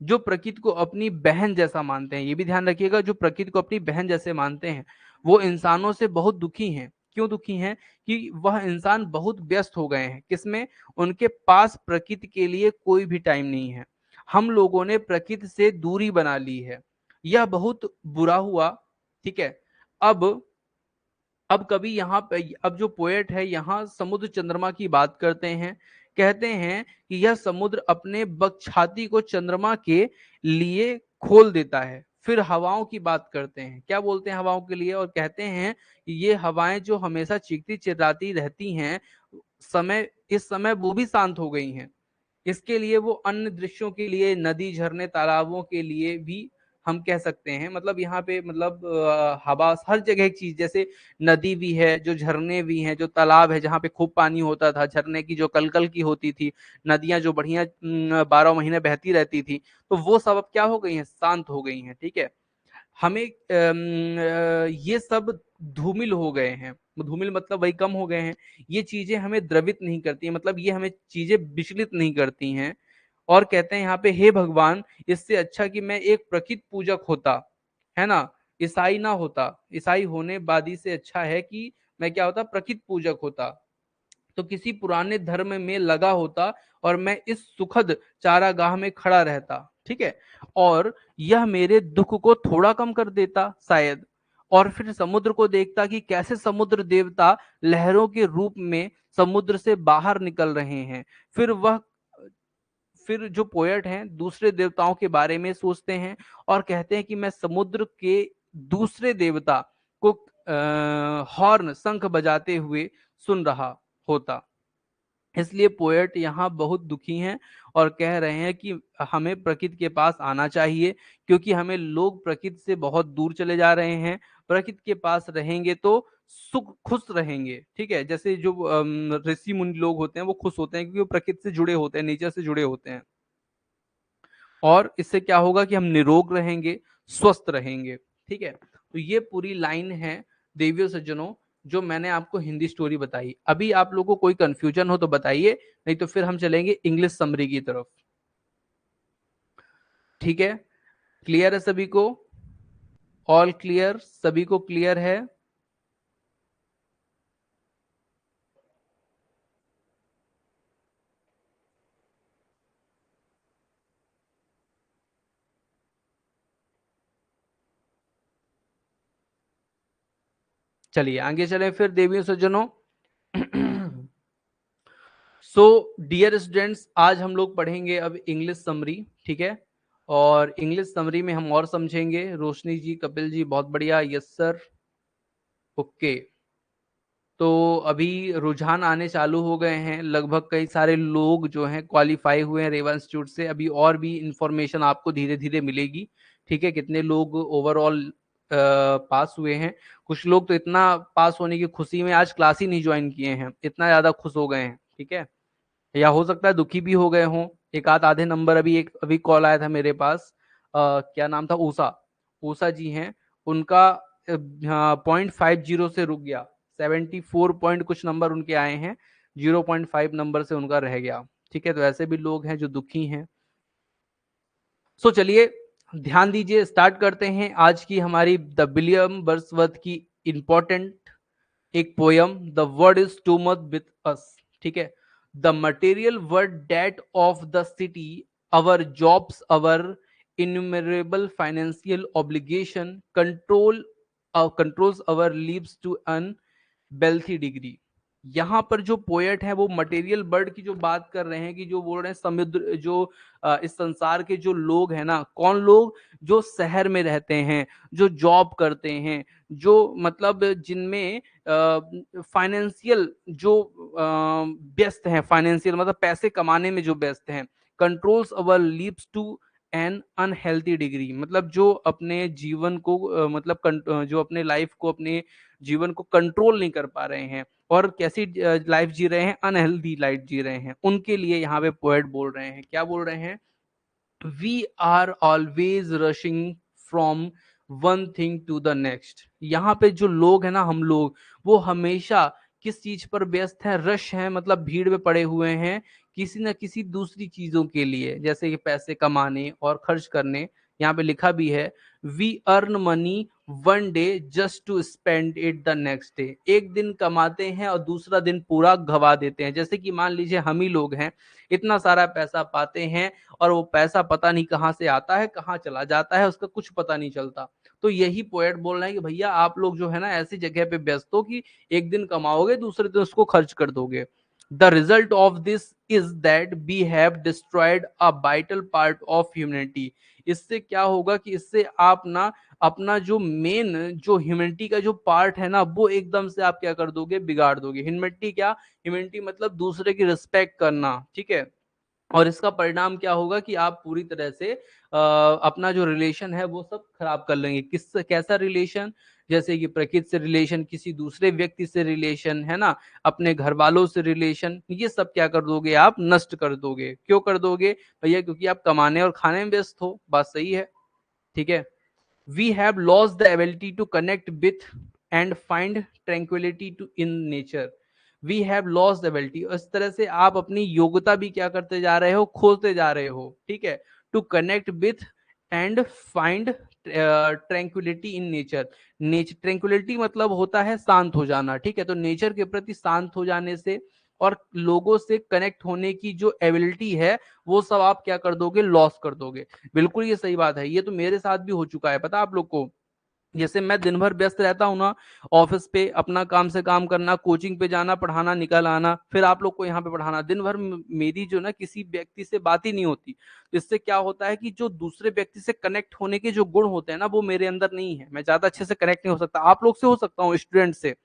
जो प्रकृति को अपनी बहन जैसा मानते हैं। ये भी ध्यान रखिएगा, जो प्रकृति को अपनी बहन जैसे मानते हैं, वो इंसानों से बहुत दुखी हैं। क्यों दुखी हैं? कि वह इंसान बहुत व्यस्त हो गए हैं, किसमें? उनके पास प्रकृति के लिए कोई भी टाइम नहीं है। हम लोगों ने प्रकृति से दूरी बना ली है, यह बहुत बुरा हुआ, ठीक है। अब अब कभी यहाँ पे, अब जो पोएट है यहाँ समुद्र चंद्रमा की बात करते हैं, कहते हैं कि यह समुद्र अपने बकछाती को चंद्रमा के लिए खोल देता है। फिर हवाओं की बात करते हैं, क्या बोलते हैं हवाओं के लिए, और कहते हैं कि ये हवाएं जो हमेशा चीखती चिल्लाती रहती हैं, इस समय वो भी शांत हो गई हैं। इसके लिए वो अन्य दृश्यों के लिए, नदी, झरने, तालाबों के लिए भी हम कह सकते हैं, मतलब यहाँ पे मतलब हवा हर जगह एक चीज, जैसे नदी भी है, जो झरने भी हैं, जो तालाब है जहाँ पे खूब पानी होता था, झरने की जो कलकल की होती थी, नदियां जो बढ़िया 12 महीने बहती रहती थी, तो वो सब अब क्या हो गई हैं, शांत हो गई हैं, ठीक है। हमें ये सब धूमिल हो गए हैं, धूमिल मतलब वही कम हो गए हैं, ये चीजें हमें द्रवित नहीं करती हैं, मतलब ये हमें चीजें विचलित नहीं करती हैं, और कहते हैं यहाँ पे, हे भगवान, इससे अच्छा कि मैं एक प्रकृति पूजक होता, है ना, ईसाई ना होता, ईसाई होने बादी से अच्छा है कि मैं क्या होता, प्रकृति पूजक होता, तो किसी पुराने धर्म में लगा होता और मैं इस सुखद चारागाह में खड़ा रहता, ठीक है, और यह मेरे दुख को थोड़ा कम कर देता शायद। और फिर समुद्र को देखता कि कैसे समुद्र देवता लहरों के रूप में समुद्र से बाहर निकल रहे हैं। फिर वह फिर जो पोएट हैं दूसरे देवताओं के बारे में सोचते हैं और कहते हैं कि मैं समुद्र के दूसरे देवता को हॉर्न, शंख बजाते हुए सुन रहा होता। इसलिए पोएट यहाँ बहुत दुखी हैं और कह रहे हैं कि हमें प्रकृति के पास आना चाहिए, क्योंकि हमें लोग प्रकृति से बहुत दूर चले जा रहे हैं। प्रकृति के पास रहेंगे तो सुख खुश रहेंगे, ठीक है, जैसे जो ऋषि मुनि लोग होते हैं वो खुश होते हैं क्योंकि वो प्रकृति से जुड़े होते हैं, नेचर से जुड़े होते हैं। और इससे क्या होगा कि हम निरोग रहेंगे, स्वस्थ रहेंगे, ठीक है। तो ये पूरी लाइन है देवियों सज्जनों, जो मैंने आपको हिंदी स्टोरी बताई। अभी आप लोगों को कोई कंफ्यूजन हो तो बताइए, नहीं तो फिर हम चलेंगे इंग्लिश समरी की तरफ। ठीक है, क्लियर है सभी को? ऑल क्लियर, सभी को क्लियर है? चलिए आगे चलें फिर देवियों सज्जनों। सो डियर स्टूडेंट्स, आज हम लोग पढ़ेंगे अब इंग्लिश समरी, ठीक है, और इंग्लिश समरी में हम और समझेंगे। रोशनी जी, कपिल जी, बहुत बढ़िया, यस सर, ओके। तो अभी रुझान आने चालू हो गए हैं, लगभग कई सारे लोग जो हैं क्वालिफाई हुए हैं रेवा इंस्टीट्यूट से। अभी और भी इंफॉर्मेशन आपको धीरे धीरे मिलेगी, ठीक है, कितने लोग ओवरऑल पास हुए हैं। कुछ लोग तो इतना पास होने की खुशी में आज क्लास ही नहीं ज्वाइन किए हैं, इतना ज्यादा खुश हो गए हैं, ठीक है, या हो सकता है दुखी भी हो गए हों। एक आधे नंबर, अभी कॉल आया था मेरे पास, क्या नाम था, ऊषा, ऊषा जी हैं, उनका 0.50 से रुक गया, 74 पॉइंट कुछ नंबर उनके आए हैं, 0.5 नंबर से उनका रह गया, ठीक है। तो ऐसे भी लोग हैं जो दुखी हैं। सो चलिए ध्यान दीजिए, स्टार्ट करते हैं आज की हमारी द विलियम वर्ड्सवर्थ की इंपॉर्टेंट एक poem, the word is too much with us, ठीक है। The material world that of the city, our jobs, our innumerable financial obligation controls our lives to unhealthy degree. यहाँ पर जो poet है वो material bird की जो बात कर रहे हैं, कि जो बोल रहे हैं समुद्र, जो इस संसार के जो लोग हैं ना, कौन लोग, जो शहर में रहते हैं, जो जॉब करते हैं, जो मतलब जिनमें फाइनेंशियल जो व्यस्त हैं, फाइनेंशियल मतलब पैसे कमाने में जो व्यस्त हैं, controls our lives to an unhealthy degree, मतलब जो अपने जीवन को जो अपने लाइफ को, अपने जीवन को कंट्रोल नहीं कर पा रहे हैं और कैसी लाइफ जी रहे हैं, अनहेल्दी लाइफ जी रहे हैं, उनके लिए यहाँ पे पोएट बोल रहे हैं। क्या बोल रहे हैं? We are always rushing from one thing to the next. यहाँ पे जो लोग हैं ना, हम लोग, वो हमेशा किस चीज पर व्यस्त है? रश है, मतलब भीड़ में पड़े हुए हैं किसी न किसी दूसरी चीजों के लिए, जैसे कि पैसे कमाने और खर्च करने। यहाँ पे लिखा भी है, we earn money one day just to spend it the next day. एक दिन कमाते हैं और दूसरा दिन पूरा गवा देते हैं। जैसे कि मान लीजिए हम ही लोग हैं, इतना सारा पैसा पाते हैं और वो पैसा पता नहीं कहाँ से आता है, कहाँ चला जाता है, उसका कुछ पता नहीं चलता। तो यही पोएट बोल रहे हैं कि भैया आप लोग जो है ना, ऐसी जगह पे व्यस्त हो कि एक दिन कमाओगे, दूसरे दिन उसको खर्च कर दोगे। The result of this is that we have destroyed a vital part of humanity. इससे क्या होगा कि इससे आप ना अपना जो मेन, जो ह्यूमैनिटी का जो पार्ट है ना, वो एकदम से आप क्या कर दोगे, बिगाड़ दोगे। ह्यूमैनिटी क्या? ह्यूमैनिटी मतलब दूसरे की रिस्पेक्ट करना, ठीक है। और इसका परिणाम क्या होगा कि आप पूरी तरह से अपना जो रिलेशन है वो सब खराब कर लेंगे। किस कैसा रिलेशन? जैसे कि प्रकृति से रिलेशन, किसी दूसरे व्यक्ति से रिलेशन, है ना, अपने घर वालों से रिलेशन, ये सब क्या कर दोगे आप? नष्ट कर दोगे। क्यों कर दोगे भैया? क्योंकि आप कमाने और खाने में व्यस्त हो। बात सही है, ठीक है। We have lost the ability to connect with and find tranquillity to in nature. We have lost ability, इस तरह से आप अपनी योग्यता भी क्या करते जा रहे हो, खोते जा रहे हो, ठीक है। To connect with and find tranquillity in nature, nature tranquillity मतलब होता है शांत हो जाना, ठीक है। तो नेचर के प्रति शांत हो जाने से और लोगों से कनेक्ट होने की जो एबिलिटी है वो सब आप क्या कर दोगे, लॉस कर दोगे। बिल्कुल ये सही बात है, ये तो मेरे साथ भी हो चुका है, पता आप लोग को। जैसे मैं दिन भर व्यस्त रहता हूँ ना, ऑफिस पे अपना काम से काम करना, कोचिंग पे जाना, पढ़ाना, निकल आना, फिर आप लोग को यहाँ पे पढ़ाना, दिन भर मेरी जो ना किसी व्यक्ति से बात ही नहीं होती। तो इससे क्या होता है कि जो दूसरे व्यक्ति से कनेक्ट होने के जो गुण होते हैं ना वो मेरे अंदर नहीं है, मैं ज्यादा अच्छे से कनेक्ट नहीं हो सकता। आप लोग से हो सकता हूँ, स्टूडेंट से,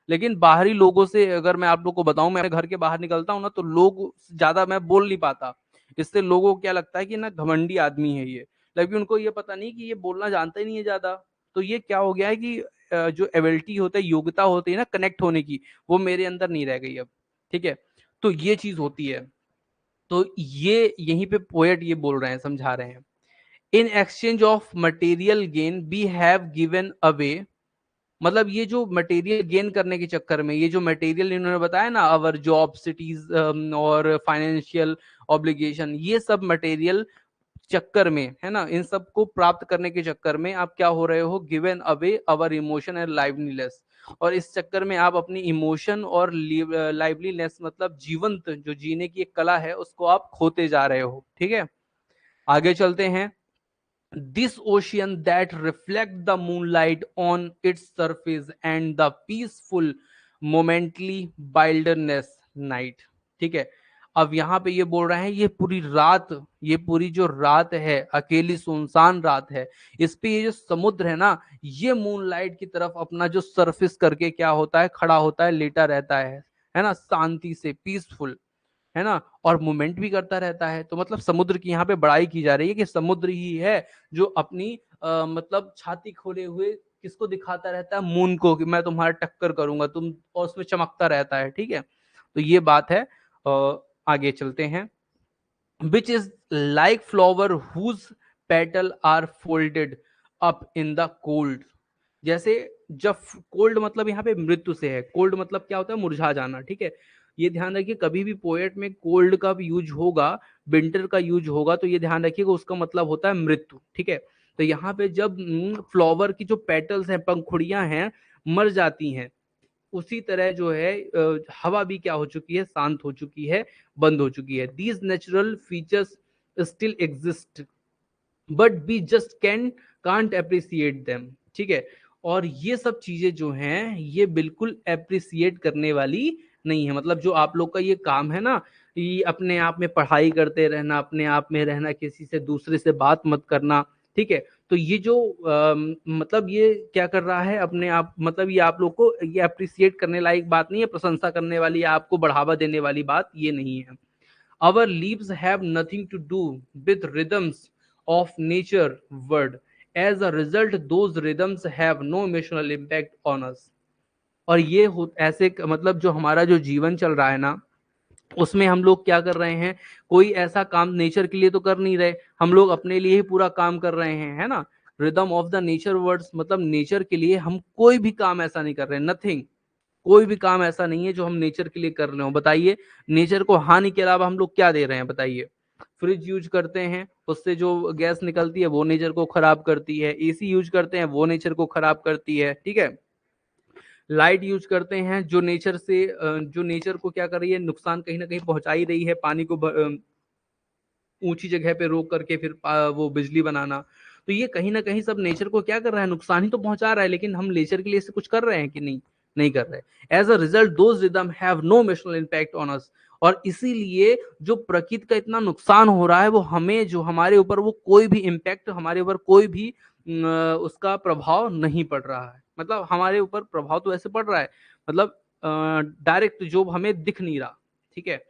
लेकिन बाहरी लोगों से अगर मैं आप लोग को बताऊं, मैं घर के बाहर निकलता हूं ना तो लोग ज्यादा मैं बोल नहीं पाता। इससे लोगों को क्या लगता है कि ना घमंडी आदमी है ये, लेकिन उनको ये पता नहीं कि ये बोलना जानता ही नहीं है ज्यादा। तो ये क्या हो गया है कि जो एबिलिटी होता है, योग्यता होती है ना कनेक्ट होने की, वो मेरे अंदर नहीं रह गई अब, ठीक है। तो ये चीज होती है। तो ये यहीं पे पोएट ये बोल रहे हैं, समझा रहे हैं, in exchange of material gain we have given away, मतलब ये जो मटेरियल गेन करने के चक्कर में, ये जो मटेरियल इन्होंने बताया ना, अवर जॉब, सिटीज और फाइनेंशियल ऑब्लिगेशन, ये सब मटेरियल चक्कर में है ना, इन सब को प्राप्त करने के चक्कर में आप क्या हो रहे हो, given away our emotion and liveliness, और इस चक्कर में आप अपनी इमोशन और लाइवलीनेस मतलब जीवंत जो जीने की एक कला है उसको आप खोते जा रहे हो, ठीक है। आगे चलते हैं। This ocean that reflect the moonlight on its surface and the peaceful momently wilderness night, ठीक है। अब यहाँ पे ये बोल रहे हैं, ये पूरी रात, ये पूरी जो रात है, अकेली सुनसान रात है, इस पे ये जो समुद्र है ना, ये मूनलाइट की तरफ अपना जो सरफेस करके क्या होता है, खड़ा होता है, लेटा रहता है ना, शांति से, पीसफुल, है ना, और मूवमेंट भी करता रहता है। तो मतलब समुद्र की यहाँ पे बड़ाई की जा रही है कि समुद्र ही है जो अपनी मतलब छाती खोले हुए किसको दिखाता रहता है, मून को, कि मैं तुम्हारा टक्कर करूंगा तुम, और उसमें चमकता रहता है, ठीक है। तो ये बात है। आगे चलते हैं। Which is like flower whose petal are folded up in the cold, जैसे जब कोल्ड मतलब यहाँ पे मृत्यु से है, कोल्ड मतलब क्या होता है, मुरझा जाना, ठीक है। ये ध्यान रखिए, कभी भी पोएट में कोल्ड का यूज होगा, विंटर का यूज होगा, तो ये ध्यान रखिएगा उसका मतलब होता है मृत्यु, ठीक है। तो यहाँ पे जब फ्लावर की जो पेटल्स हैं, पंखुड़ियां हैं, मर जाती हैं, उसी तरह जो है हवा भी क्या हो चुकी है, शांत हो चुकी है, बंद हो चुकी है। These natural features still exist but we just can't appreciate them, ठीक है। और ये सब चीजें जो हैं ये बिल्कुल अप्रिसिएट करने वाली नहीं है। मतलब जो आप लोग का ये काम है ना, ये अपने आप में पढ़ाई करते रहना, अपने आप में रहना, किसी से दूसरे से बात मत करना, ठीक है। तो ये जो मतलब ये क्या कर रहा है अपने आप, मतलब ये आप लोग को ये अप्रिसिएट करने लायक बात नहीं है, प्रशंसा करने वाली, आपको बढ़ावा देने वाली बात ये नहीं है। Our lives have nothing to do with rhythms of nature world. As a result, those rhythms have no emotional impact on us. और ये ऐसे मतलब जो हमारा जो जीवन चल रहा है ना, उसमें हम लोग क्या कर रहे हैं, कोई ऐसा काम नेचर के लिए तो कर नहीं रहे, हम लोग अपने लिए ही पूरा काम कर रहे हैं, है ना। Rhythm of the nature words मतलब नेचर के लिए हम कोई भी काम ऐसा नहीं कर रहे, नथिंग, कोई भी काम ऐसा नहीं है जो हम नेचर के लिए कर रहे हो। बताइए, नेचर को हानि के अलावा हम लोग क्या दे रहे हैं, बताइए। फ्रिज यूज करते हैं, उससे जो गैस निकलती है वो नेचर को खराब करती है, एसी यूज करते हैं वो नेचर को खराब करती है, ठीक है। लाइट यूज करते हैं जो नेचर से जो नेचर को क्या कर रही है, नुकसान कहीं ना कहीं पहुंचा ही रही है, पानी को ऊंची जगह पे रोक करके फिर वो बिजली बनाना। तो ये कहीं ना कहीं सब नेचर को क्या कर रहा है, नुकसान ही तो पहुंचा रहा है, लेकिन हम नेचर के लिए इससे कुछ कर रहे हैं कि नहीं, नहीं कर रहे। As a result those rhythm have no emotional impact on us, और इसीलिए जो प्रकृति का इतना नुकसान हो रहा है वो हमें, जो हमारे ऊपर वो कोई भी इम्पैक्ट, हमारे ऊपर कोई भी उसका प्रभाव नहीं पड़ रहा है। मतलब हमारे ऊपर प्रभाव तो ऐसे पड़ रहा है, मतलब डायरेक्ट जो हमें दिख नहीं रहा, ठीक है।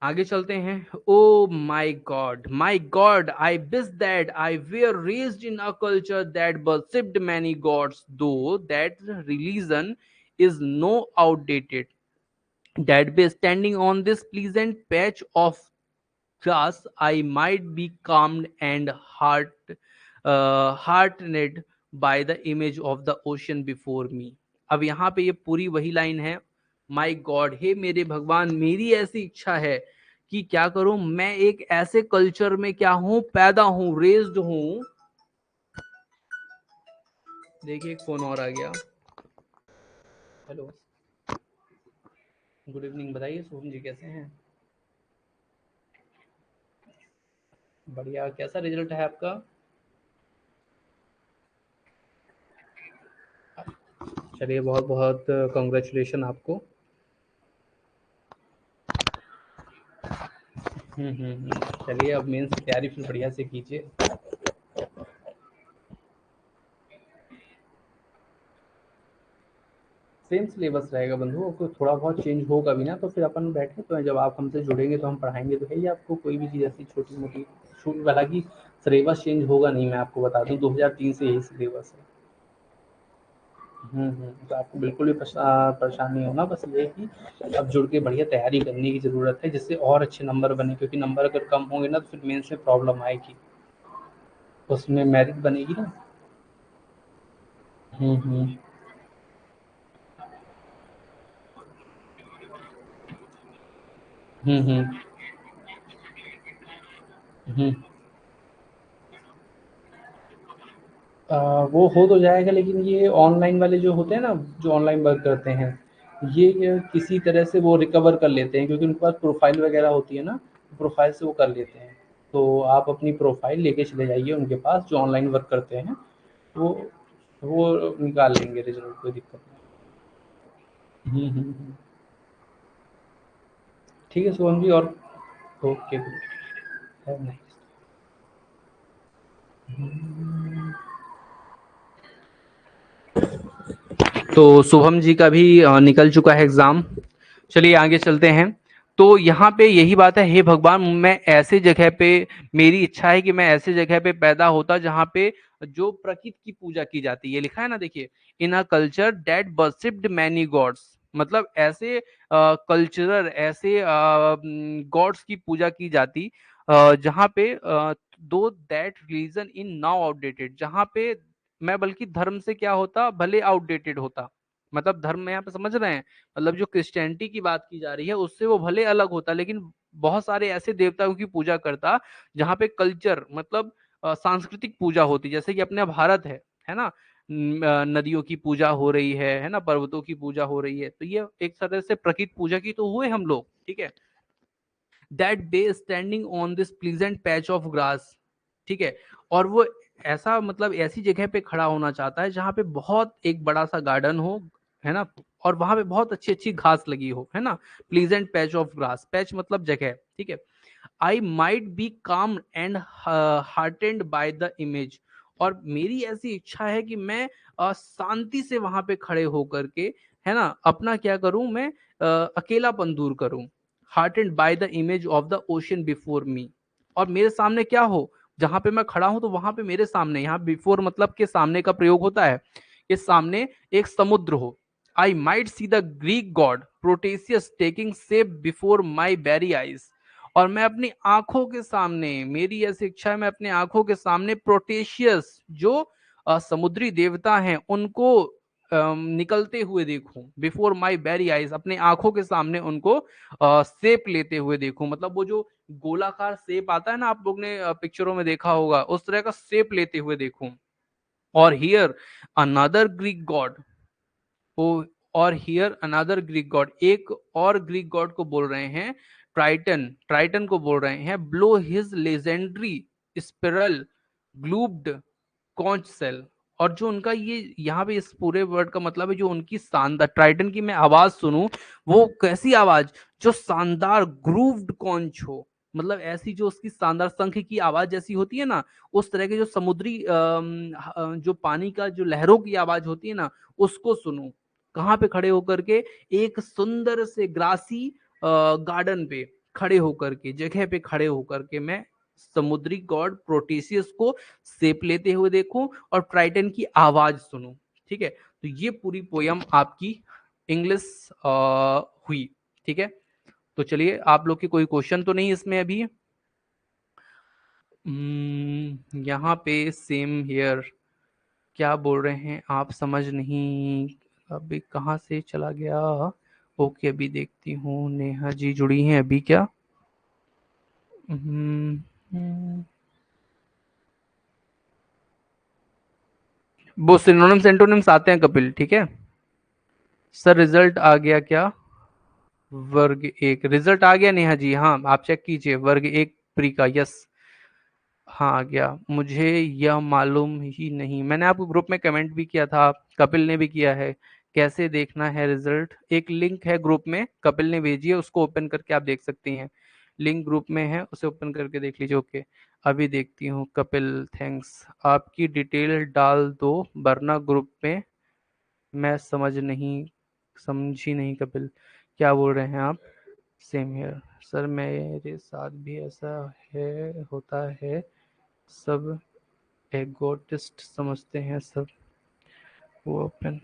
आगे चलते हैं। Oh my God I wish that I were raised in a culture that worshipped many gods, though that religion is no outdated, that be standing on this pleasant patch of grass I might be calmed and heartened by the image of the ocean before me. अब यहाँ पे ये पूरी वही line है my God, हे मेरे भगवान, मेरी ऐसी इच्छा है कि क्या करूं, मैं एक ऐसे कल्चर में क्या हूं, पैदा हूं, रेज्ड हूं। देखिए एक फोन और आ गया। हेलो, गुड इवनिंग, बताइए सोहम जी कैसे हैं? बढ़िया, कैसा रिजल्ट है आपका? चलिए, बहुत बहुत कॉन्ग्रेचुलेशन आपको। चलिए, अब मेंस की तैयारी फिर बढ़िया से कीजिए। सेम सिलेबस रहेगा बंधु, आपको थोड़ा बहुत चेंज होगा भी ना, तो फिर अपन बैठे तो जब आप हमसे जुड़ेंगे तो हम पढ़ाएंगे तो है ही आपको, कोई भी चीज़ ऐसी छोटी मोटी। हालांकि सिलेबस चेंज होगा नहीं, मैं आपको बता दूं 2003 से यही सिलेबस है। तो आपको बिल्कुल भी परेशान नहीं होना, बस ये है कि अब जुड़ के बढ़िया तैयारी करने की ज़रूरत है, जिससे और अच्छे नंबर बने, क्योंकि नंबर अगर कम होंगे ना तो फिर मेंस में प्रॉब्लम आएगी, उसमें मेरिट बनेगी ना। हम्म हम्म हम्म हम्म अ, वो हो तो जाएगा, लेकिन ये ऑनलाइन वाले जो होते हैं ना, जो ऑनलाइन वर्क करते हैं, ये किसी तरह से वो रिकवर कर लेते हैं, क्योंकि उनके पास प्रोफाइल वगैरह होती है ना, प्रोफाइल से वो कर लेते हैं। तो आप अपनी प्रोफाइल लेके चले जाइए उनके पास, जो ऑनलाइन वर्क करते हैं, वो वो निकाल लेंगे रिजल्ट, कोई दिक्कत नहीं। ठीक है शुभम जी, और ओके, हैव नाइस। तो शुभम जी का भी निकल चुका है एग्जाम। चलिए आगे चलते हैं। तो यहाँ पे यही बात है, हे भगवान, मैं ऐसे जगह पे, मेरी इच्छा है कि मैं ऐसे जगह पे पैदा होता जहाँ पे जो प्रकृति की पूजा की जाती है। लिखा है ना, देखिए, in a culture that worshipped many gods, मतलब ऐसे कल्चरल, ऐसे गॉड्स की पूजा की जाती जहाँ पे दो that religion in now outdated, जहाँ पे मैं बल्कि धर्म से क्या होता, भले आउटडेटेड होता, मतलब धर्म में यहाँ पे समझ रहे हैं, मतलब जो क्रिश्चियनिटी की बात की जा रही है उससे वो भले अलग होता, लेकिन बहुत सारे ऐसे देवताओं की पूजा करता जहाँ पे कल्चर, मतलब सांस्कृतिक पूजा होती, जैसे कि अपने भारत है ना, नदियों की पूजा हो रही है ना, पर्वतों की पूजा हो रही है, तो ये एक तरह से प्रकृति पूजा की तो हुए हम लोग, ठीक है। That day standing on this pleasant patch of grass, ठीक है। और वो ऐसा, मतलब ऐसी जगह पे खड़ा होना चाहता है जहाँ पे बहुत एक बड़ा सा गार्डन हो, है ना, और वहां पे बहुत अच्छी अच्छी घास लगी हो, है ना। Pleasant patch of grass, patch मतलब जगह, ठीक है। आई माइट बी काम एंड हार्टेंड बाय द इमेज, और मेरी ऐसी इच्छा है कि मैं शांति से वहां पे खड़े होकर के, है ना, अपना क्या करूं मैं, अकेलापन दूर करूं। Heartened by the image of the ocean before me, और मेरे सामने क्या हो, जहां पे मैं खड़ा हूं तो वहां पे मेरे सामने, यहाँ बिफोर मतलब के सामने का प्रयोग होता है, कि सामने एक समुद्र हो। I might see the Greek god Proteus taking shape before my very eyes, और मैं अपनी आंखों के सामने, मेरी ऐसी इच्छा है, मैं अपने आंखों के सामने प्रोटेशियस, जो समुद्री देवता हैं, उनको निकलते हुए देखूं, बिफोर माई वेरी आईज, अपने आंखों के सामने उनको सेप लेते हुए देखूं, मतलब वो जो गोलाकार सेप आता है ना, आप लोग ने पिक्चरों में देखा होगा, उस तरह का सेप लेते हुए देखूं। और हियर अनदर ग्रीक गॉड, ओ, और हियर अनदर ग्रीक गॉड, एक और ग्रीक गॉड को बोल रहे हैं, ट्राइटन, ट्राइटन को बोल रहे हैं, blow his legendary spiral grooved conch shell. और जो उनका ये यहाँ पे इस पूरे वर्ड का मतलब है, जो उनकी शानदार, ट्राइटन की मैं आवाज सुनूं, वो कैसी आवाज, जो शानदार ग्रूव्ड कॉन्च हो, मतलब ऐसी जो उसकी शानदार शंख की आवाज जैसी होती है ना, उस तरह के जो समुद्री जो पानी का जो लहरों की आवाज होती है ना, उसको सुनूं, कहाँ पे खड़े होकर के, एक सुंदर से ग्रासी गार्डन पे खड़े होकर के, जगह पे खड़े होकर के मैं समुद्री गॉड प्रोटेसियस को सेप लेते हुए देखूं और ट्राइटन की आवाज सुनूं, ठीक है। तो ये पूरी पोयम आपकी इंग्लिश हुई, ठीक है। तो चलिए, आप लोग के कोई क्वेश्चन तो नहीं इसमें अभी? यहाँ पे सेम हियर, क्या बोल रहे हैं आप, समझ नहीं, अभी कहाँ से चला गया, ओके, अभी देखती हूँ। नेहा जी जुड़ी हैं अभी क्या? हम्म, हम्म, वो सिनोनिम्स एंटोनिम्स आते हैं कपिल, ठीक है। सर रिजल्ट आ गया क्या? वर्ग एक रिजल्ट आ गया नेहा जी, हाँ आप चेक कीजिए, वर्ग एक प्री का, यस। हाँ आ गया, मुझे यह मालूम ही नहीं, मैंने आपको ग्रुप में कमेंट भी किया था, कपिल ने भी किया है। कैसे देखना है रिजल्ट? एक लिंक है ग्रुप में, कपिल ने भेजी है, उसको ओपन करके आप देख सकती हैं। लिंक ग्रुप में है, उसे ओपन करके देख लीजिए। ओके, अभी देखती हूँ कपिल, थैंक्स। आपकी डिटेल डाल दो वरना ग्रुप में मैं समझी नहीं कपिल, क्या बोल रहे हैं आप? सेम हियर सर, मेरे साथ भी ऐसा है, होता है। सब एगोटिस्ट समझते हैं सब। वो ओपन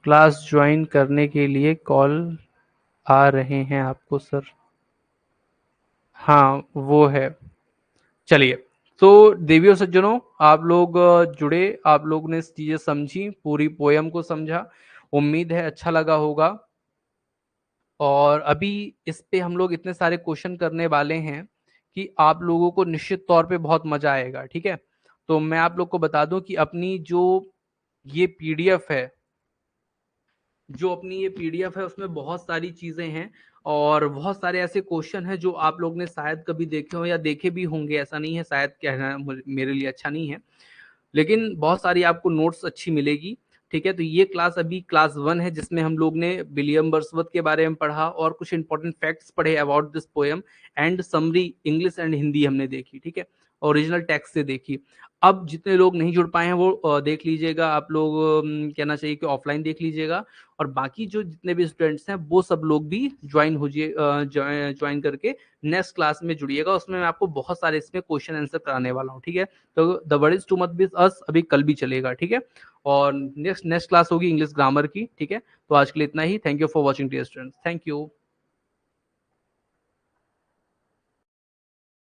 क्लास ज्वाइन करने के लिए कॉल आ रहे हैं आपको सर? हाँ वो है। चलिए, तो देवियों सज्जनों, आप लोग जुड़े, आप लोग ने चीजें समझी, पूरी पोयम को समझा, उम्मीद है अच्छा लगा होगा। और अभी इस पे हम लोग इतने सारे क्वेश्चन करने वाले हैं कि आप लोगों को निश्चित तौर पे बहुत मजा आएगा, ठीक है। तो मैं आप लोग को बता दूं कि अपनी जो ये पीडीएफ है, उसमें बहुत सारी चीजें हैं, और बहुत सारे ऐसे क्वेश्चन हैं जो आप लोग ने शायद कभी देखे हो या देखे भी होंगे, ऐसा नहीं है, शायद कहना मेरे लिए अच्छा नहीं है, लेकिन बहुत सारी आपको नोट्स अच्छी मिलेगी, ठीक है। तो ये क्लास अभी क्लास 1 है, जिसमें हम लोग ने विलियम वर्ड्सवर्थ के बारे में पढ़ा और कुछ इंपॉर्टेंट फैक्ट्स पढ़े about this poem, and summary English and Hindi हमने देखी, ठीक है, ओरिजिनल टेक्स्ट से देखी। अब जितने लोग नहीं जुड़ पाए हैं वो देख लीजिएगा, आप लोग कहना चाहिए कि ऑफलाइन देख लीजिएगा, और बाकी जो जितने भी स्टूडेंट्स हैं वो सब लोग भी ज्वाइन होजिए, ज्वाइन करके नेक्स्ट क्लास में जुड़िएगा, उसमें मैं आपको बहुत सारे इसमें क्वेश्चन आंसर कराने वाला हूँ, ठीक है। तो the word is too much with us अभी कल भी चलेगा, ठीक है। और नेक्स्ट नेक्स्ट क्लास होगी इंग्लिश ग्रामर की, ठीक है। तो आज के लिए इतना ही, thank you for watching dear students, thank you.